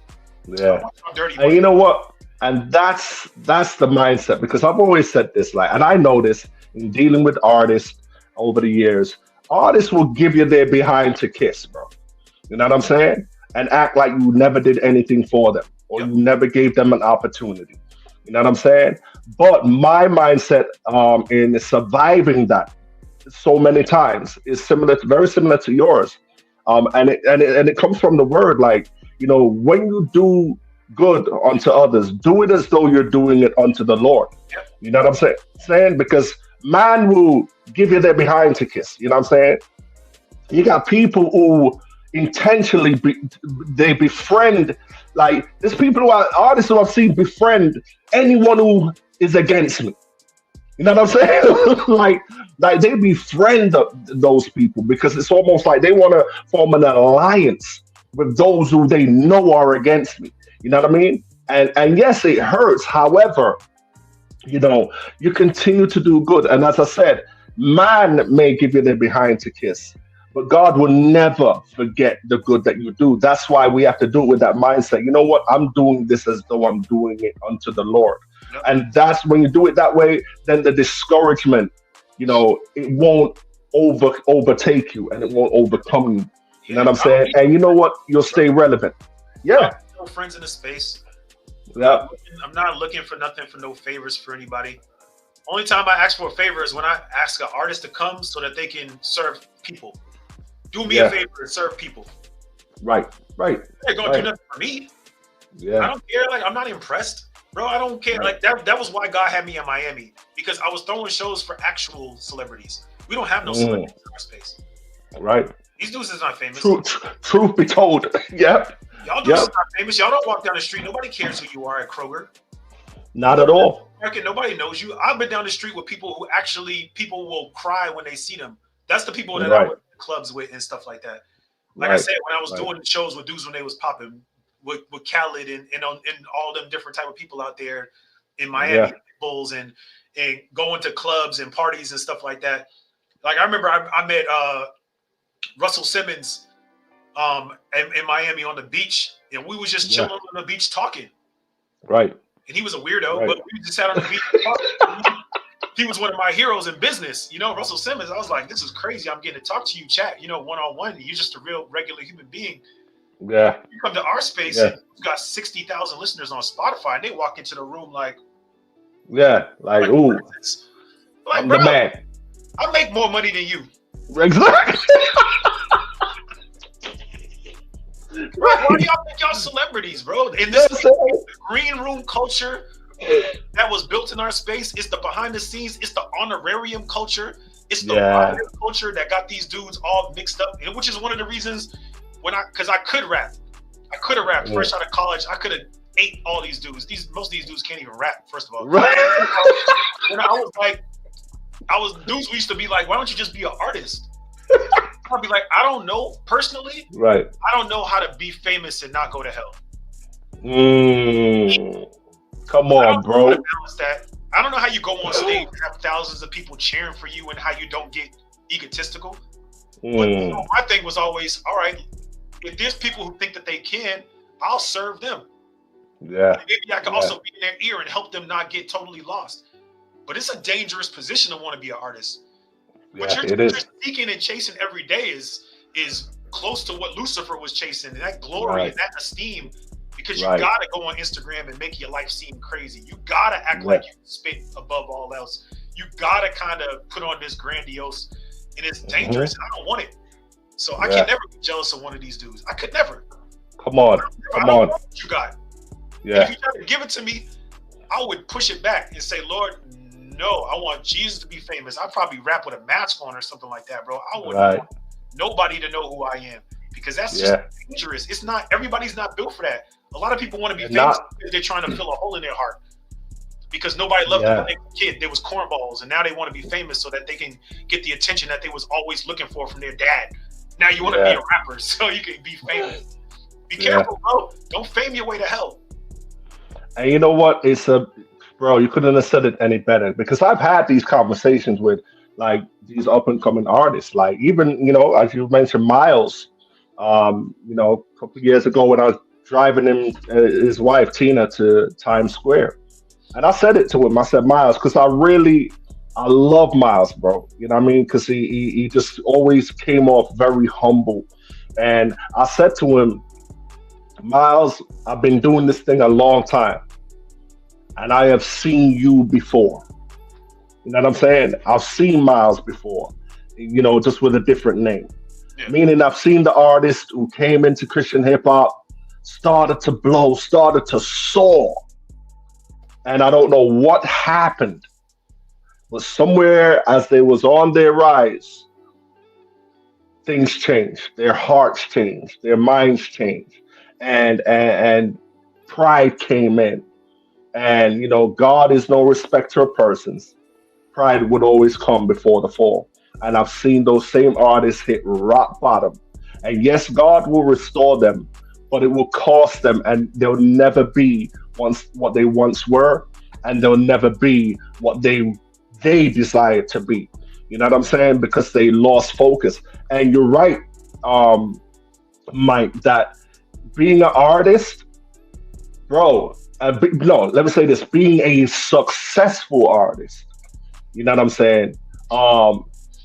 I: Yeah.
E: Dirty
I: And you know what? And that's the mindset, because I've always said this, like, and I know this in dealing with artists over the years. Artists will give you their behind to kiss, bro. You know what I'm saying? And act like you never did anything for them, or you never gave them an opportunity. You know what I'm saying? But my mindset in surviving that so many times is very similar to yours. And it comes from the word, like, you know, when you do good unto others, do it as though you're doing it unto the Lord. You know what I'm saying? Because man will give you their behind to kiss. You know what I'm saying? You got people who intentionally they befriend, like, there's people who are artists who I've seen befriend anyone who is against me. You know what I'm saying? like they befriend those people, because it's almost like they want to form an alliance with those who they know are against me. You know what I mean? And yes, it hurts. However, you know, you continue to do good. And as I said, man may give you their behind to kiss, but God will never forget the good that you do. That's why we have to do it with that mindset. You know what? I'm doing this as though I'm doing it unto the Lord. And that's when you do it that way, then the discouragement, you know, it won't overtake you, and it won't overcome you. You know what I'm saying? And you know what? You'll stay relevant. Yeah.
E: No friends in the space.
I: Yeah.
E: I'm not looking for nothing, for no favors for anybody. Only time I ask for a favor is when I ask an artist to come so that they can serve people. Do me a favor and serve people.
I: Right.
E: They're gonna do nothing for me.
I: Yeah.
E: I don't care. Like, I'm not impressed, bro. I don't care. Like that was why God had me in Miami, because I was throwing shows for actual celebrities. We don't have no celebrities in our space.
I: Right.
E: These dudes is not famous.
I: Truth be told. Yep.
E: Y'all dudes is not famous. Y'all don't walk down the street. Nobody cares who you are at Kroger.
I: Not at all.
E: Nobody knows you. I've been down the street with people who people will cry when they see them. That's the people that I went to clubs with and stuff like that. Like I said, when I was doing shows with dudes when they was popping, with Khaled and all them different type of people out there in Miami, Bulls, and going to clubs and parties and stuff like that. Like, I remember I met Russell Simmons in Miami on the beach, and we was just chilling on the beach talking.
I: Right.
E: And he was a weirdo, but we just sat on the beach talking. He was one of my heroes in business. You know, Russell Simmons, I was like, this is crazy. I'm getting to talk to you, chat, you know, one-on-one. You're just a real regular human being.
I: Yeah.
E: You come to our space, and you've got 60,000 listeners on Spotify, and they walk into the room like,
I: like ooh,
E: like,
I: I'm
E: bro,
I: the man.
E: I make more money than you.
I: Exactly.
E: Bro, why do y'all think y'all celebrities, bro? And this is the green room culture that was built in our space. It's the behind the scenes. It's the honorarium culture. It's the riot culture that got these dudes all mixed up, and which is one of the reasons because I could rap. I could have rapped fresh out of college. I could have ate all these dudes. Most of these dudes can't even rap, first of all.
I: Right.
E: And dudes used to be like, why don't you just be an artist? I'd be like, I don't know personally.
I: Right.
E: I don't know how to be famous and not go to hell.
I: Come on, bro.
E: I don't know how you go on stage and have thousands of people cheering for you and how you don't get egotistical. But my thing was always, all right, if there's people who think that they can, I'll serve them.
I: Yeah.
E: Maybe I can also be in their ear and help them not get totally lost. But it's a dangerous position to want to be an artist. What you're seeking and chasing every day is close to what Lucifer was chasing, and that glory and that esteem, because you gotta go on Instagram and make your life seem crazy. You gotta act like you spit above all else. You gotta kind of put on this grandiose, and it's dangerous. And I don't want it. So I can never be jealous of one of these dudes. I could never.
I: Come on.
E: I don't want what you got.
I: Yeah.
E: If you try to give it to me, I would push it back and say, Lord, no, I want Jesus to be famous. I'd probably rap with a mask on or something like that, bro. I wouldn't want nobody to know who I am. because that's just dangerous. It's not, everybody's not built for that. A lot of people want to be famous because they're trying to fill a hole in their heart because nobody loved them when they were a kid. They was cornballs, and now they want to be famous so that they can get the attention that they was always looking for from their dad. Now you want to be a rapper so you can be famous. Be careful, bro. Don't fame your way to hell.
I: And you know what? Bro, you couldn't have said it any better, because I've had these conversations with like these up and coming artists, like even, you know, as you mentioned, Miles, you know, a couple of years ago when I was driving him, his wife, Tina, to Times Square. And I said it to him. I said, Miles, because I love Miles, bro. You know what I mean? Because he just always came off very humble. And I said to him, Miles, I've been doing this thing a long time, and I have seen you before. You know what I'm saying? I've seen Miles before, you know, just with a different name. Yeah. Meaning I've seen the artist who came into Christian hip hop, started to blow, started to soar. And I don't know what happened, but somewhere as they was on their rise, things changed. Their hearts changed. Their minds changed. And pride came in. And, you know, God is no respecter of persons. Pride would always come before the fall. And I've seen those same artists hit rock bottom. And yes, God will restore them, but it will cost them, and they'll never be what they once were, and they'll never be what they desired to be. You know what I'm saying? Because they lost focus. And you're right, Mike, that being an artist, bro, let me say this, being a successful artist, you know what I'm saying?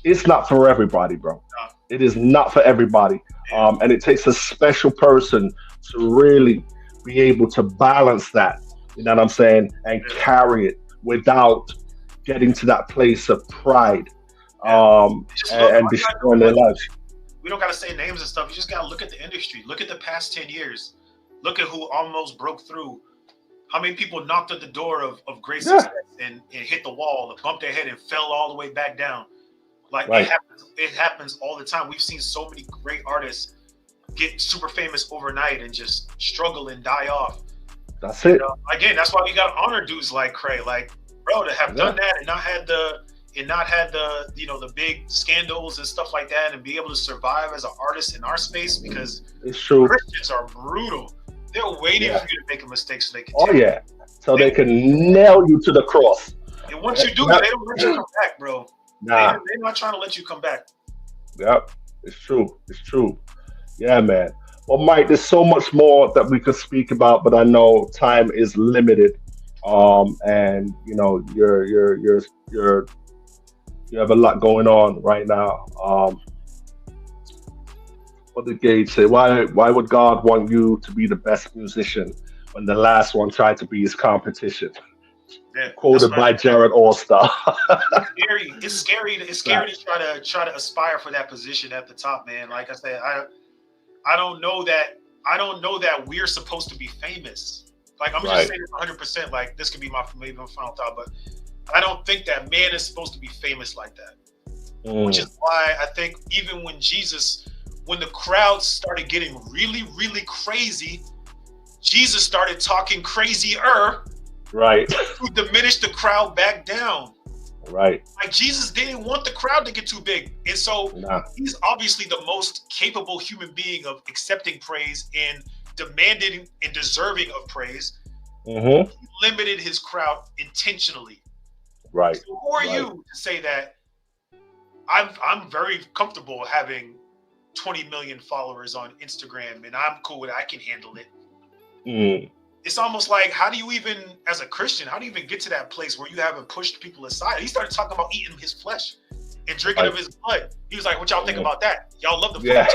I: It's not for everybody, bro. It is not for everybody. And it takes a special person to really be able to balance that, you know what I'm saying? And carry it without getting to that place of pride and destroying their lives.
E: We don't got to say names and stuff. You just got to look at the industry. Look at the past 10 years. Look at who almost broke through. How many people knocked at the door of great success and hit the wall, bumped their head and fell all the way back down. Like it happens all the time. We've seen so many great artists get super famous overnight and just struggle and die off.
I: That's it.
E: Again, that's why we got to honor dudes like Cray. Like, bro, to have done that and not had the you know, the big scandals and stuff like that, and be able to survive as an artist in our space, because
I: it's true.
E: Christians are brutal. They're waiting for you to make a mistake so they can.
I: So they can nail you to the cross.
E: And once you do that, they don't let you come back, bro. Nah, they're not trying to let you come back.
I: Yep, it's true. It's true. Yeah, man. Well, Mike, there's so much more that we could speak about, but I know time is limited. And you know, you have a lot going on right now. What did Gage say? Why would God want you to be the best musician when the last one tried to be his competition? Yeah, quoted by Jared Allstar.
E: It's scary to try to aspire for that position at the top, man. Like I said, I don't know that we're supposed to be famous. Like, I'm just saying this 100%. Like, this could be maybe my final thought, but I don't think that man is supposed to be famous like that. Which is why I think even when the crowd started getting really, really crazy, Jesus started talking crazier.
I: Right.
E: To diminish the crowd back down.
I: Right.
E: Like, Jesus didn't want the crowd to get too big. And so he's obviously the most capable human being of accepting praise and demanding and deserving of praise.
I: Mm-hmm.
E: He limited his crowd intentionally.
I: Right.
E: So who are you to say that? I'm very comfortable having 20 million followers on Instagram, and I'm cool with it. I can handle it. It's almost like, how do you even, as a Christian, how do you even get to that place where you haven't pushed people aside? He started talking about eating his flesh and drinking of his blood. He was like, what y'all think about that? Y'all love the food.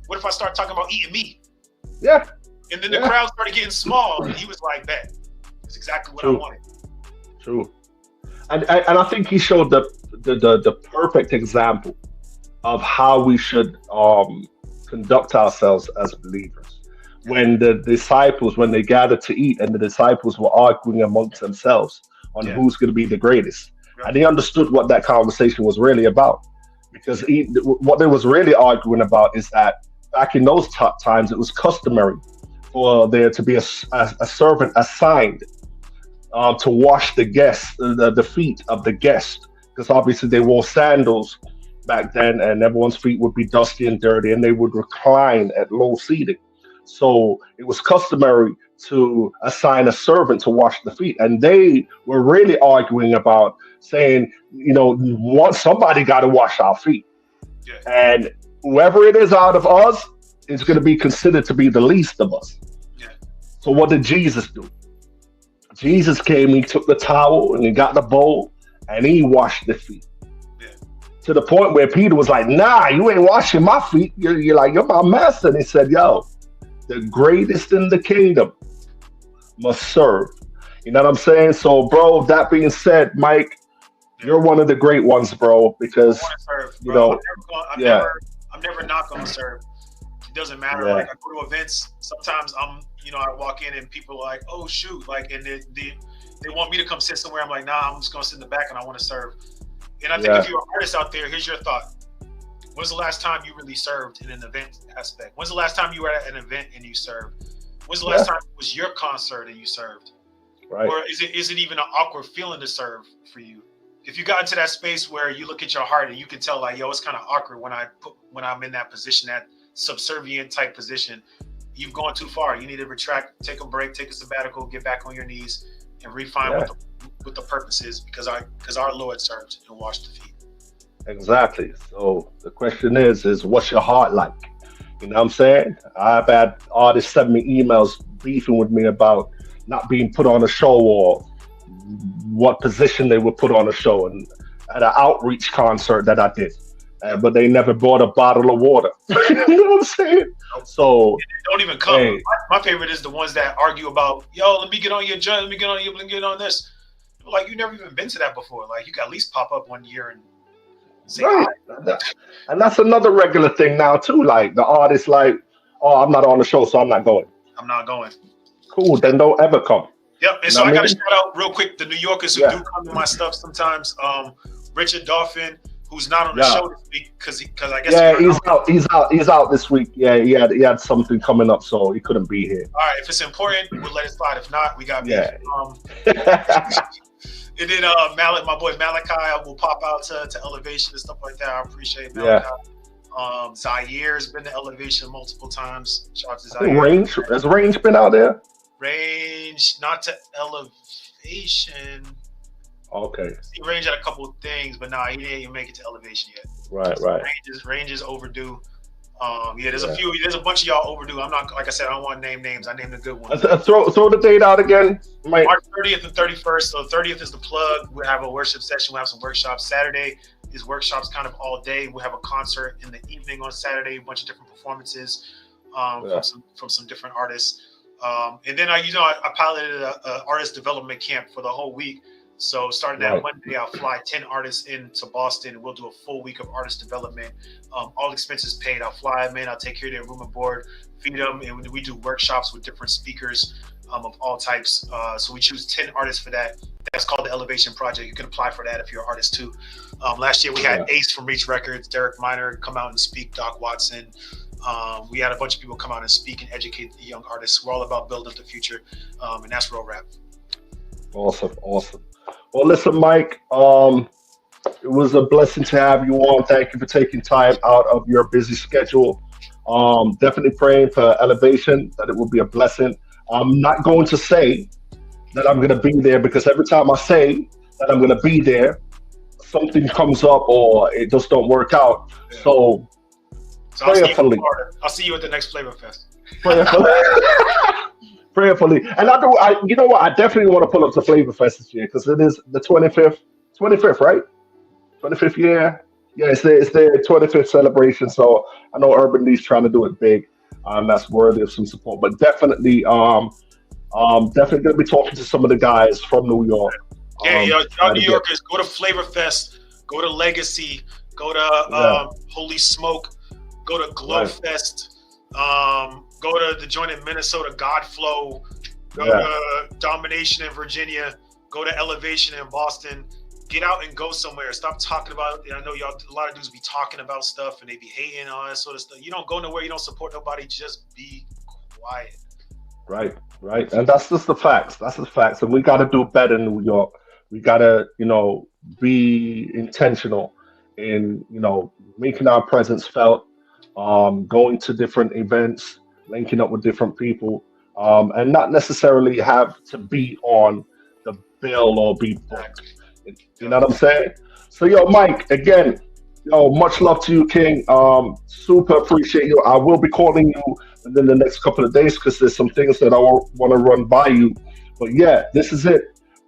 E: What if I start talking about eating meat?
I: Yeah.
E: And then the crowd started getting small, and he was like, that. That's exactly what I wanted.
I: True. And I think he showed the perfect example of how we should conduct ourselves as believers. When the disciples, when they gathered to eat, and the disciples were arguing amongst themselves on who's going to be the greatest. And he understood what that conversation was really about. Because what they was really arguing about is that back in those times, it was customary for there to be a servant assigned to wash the feet of the guest, because obviously they wore sandals back then, and everyone's feet would be dusty and dirty, and they would recline at low seating. So it was customary to assign a servant to wash the feet, and they were really arguing about saying, somebody got to wash our feet, and whoever it is out of us is going to be considered to be the least of us. So what did Jesus do? Jesus came, he took the towel and he got the bowl and he washed the feet. To the point where Peter was like, nah, you ain't washing my feet. You're my master. And he said, yo, the greatest in the kingdom must serve. You know what I'm saying? So, bro, that being said, Mike, you're one of the great ones, bro, because,
E: I'm never not going to serve. It doesn't matter. Like, I go to events. Sometimes I walk in and people are like, oh, shoot. Like, and they want me to come sit somewhere. I'm like, nah, I'm just going to sit in the back and I want to serve. And I think if you're an artist out there, here's your thought. When's the last time you really served in an event aspect? When's the last time you were at an event and you served? When's the last time it was your concert and you served? Right. Or is it even an awkward feeling to serve for you? If you got into that space where you look at your heart and you can tell like, yo, it's kind of awkward when I'm in that position, that subservient type position, you've gone too far. You need to retract, take a break, take a sabbatical, get back on your knees and refine what the purpose is, because our Lord served and washed the feet.
I: Exactly. So the question is what's your heart like? You know what I'm saying? I've had artists send me emails beefing with me about not being put on a show or what position they were put on a show, and at an outreach concert that I did. But they never bought a bottle of water. You know what I'm saying? So
E: don't even come. Hey. My favorite is the ones that argue about, yo, let me get on your joint, let me get on this. Like, you never even been to that before. Like, you can at least pop up one year and say hi.
I: And that's another regular thing now too. Like, the artist like, oh, I'm not on the show, so I'm not going.
E: I'm not going.
I: Cool, then don't ever come.
E: Yep. And so I got to shout out real quick the New Yorkers who do come to my stuff sometimes. Richard Dolphin, who's not on the show this week because I guess
I: he's out this week. Yeah, he had something coming up, so he couldn't be here.
E: All right, if it's important, we'll let it slide. If not, we got me. And then my boy Malachi will pop out to Elevation and stuff like that. I appreciate Malachi. Zaire's been to Elevation multiple times. Shout out to Zaire.
I: Has Range been out there?
E: Range, not to Elevation.
I: Okay.
E: Range had a couple of things, but he didn't even make it to Elevation yet.
I: Right.
E: Range is overdue. There's a bunch of y'all overdue. I'm not, like I said, I don't want to name names. I named the good ones.
I: Throw the date out again, Mike.
E: March 30th and 31st. So 30th is the plug. We'll have a worship session. We'll have some workshops. Saturday is workshops kind of all day. We'll have a concert in the evening on Saturday, a bunch of different performances from some different artists. And then I piloted a artist development camp for the whole week. So starting that Monday, I'll fly 10 artists into Boston, and we'll do a full week of artist development. All expenses paid. I'll fly them in. I'll take care of their room and board, feed them, and we do workshops with different speakers of all types. So we choose 10 artists for that. That's called the Elevation Project. You can apply for that if you're an artist too. Last year we had Ace from Reach Records, Derek Minor come out and speak, Doc Watson. We had a bunch of people come out and speak and educate the young artists. We're all about building up the future, and that's Real Rap. Awesome.
I: Well, listen, Mike, it was a blessing to have you on. Thank you for taking time out of your busy schedule. Definitely praying for Elevation, that it will be a blessing. I'm not going to say that I'm going to be there, because every time I say that I'm going to be there, something comes up or it just don't work out. Yeah. So prayerfully.
E: I'll see you at the next Flavor Fest.
I: Prayerfully. And you know what? I definitely want to pull up to Flavor Fest this year, because it is the 25th, right? 25th year. Yeah, it's their 25th celebration. So I know Urban Lee's trying to do it big. That's worthy of some support. But definitely going to be talking to some of the guys from New York.
E: Y'all New Yorkers, go to Flavor Fest, go to Legacy, go to Holy Smoke, go to Glow Fest. Go to the joint in Minnesota, Godflow. Go to Domination in Virginia. Go to Elevation in Boston. get out and go somewhere. Stop talking about. I know y'all. A lot of dudes be talking about stuff and they be hating on that sort of stuff. You don't go nowhere. You don't support nobody. Just be quiet.
I: Right, right. And that's just the facts. That's the facts. And we got to do better in New York. We got to, be intentional in, making our presence felt, going to different events, linking up with different people, and not necessarily have to be on the bill or be booked. You know what I'm saying? So, Mike, again, much love to you, King. Super appreciate you. I will be calling you within the next couple of days because there's some things that I want to run by you. But yeah, this is it.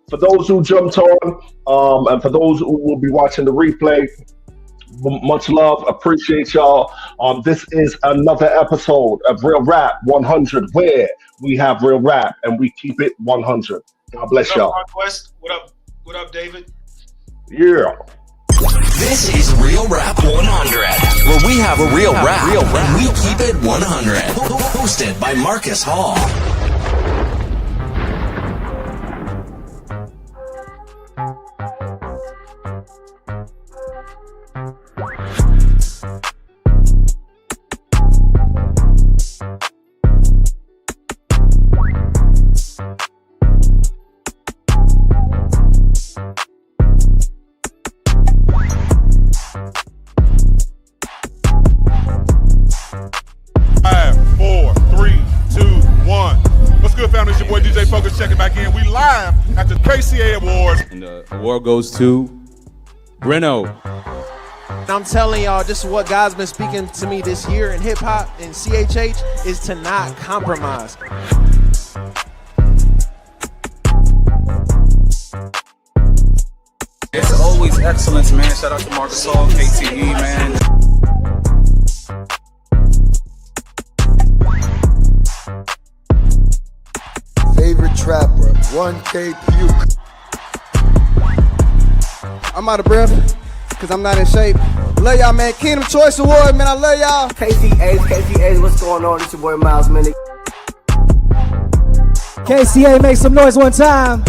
I: For those who jumped on, and for those who will be watching the replay, much love. Appreciate y'all. This is another episode of Real Rap 100, where we have real rap and we keep it 100. God bless y'all.
E: What up? What up, David?
I: Yeah.
A: This is Real Rap 100, where we have a real rap, and we keep it 100. Hosted by Marcus Hall.
B: Checking back in. We live at the KCA Awards.
C: And the award goes to Breno.
D: I'm telling y'all, this is what God's been speaking to me this year in hip hop and CHH is to not compromise.
J: It's always excellence, man. Shout out to Marcus Hall, KTE, man.
F: Favorite trapper, 1K Puke. I'm out of breath, because I'm not in shape. Love y'all, man. Kingdom Choice Award, man. I love y'all.
G: KCA, what's going on? It's your boy Miles, man.
H: KCA, make some noise one time.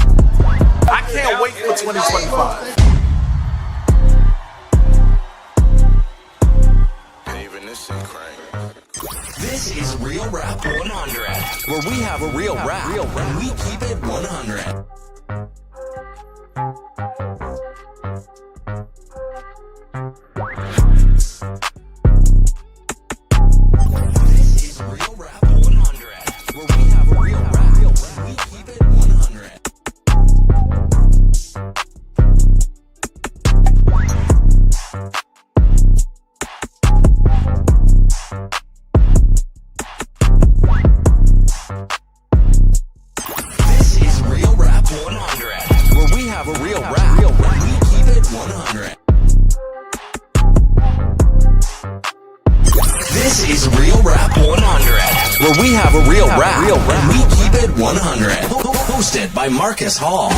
B: I can't wait for 2025.
A: This is Real Rap 100, where we have a real rap, and we keep it 100. This is Real Rap 100, where we have a real rap, and we keep it 100. This is Real Rap 100, where we have a real rap, and we keep it 100. This is Real Rap 100, where we have a real rap, and we keep it 100. Hosted by Marcus Hall.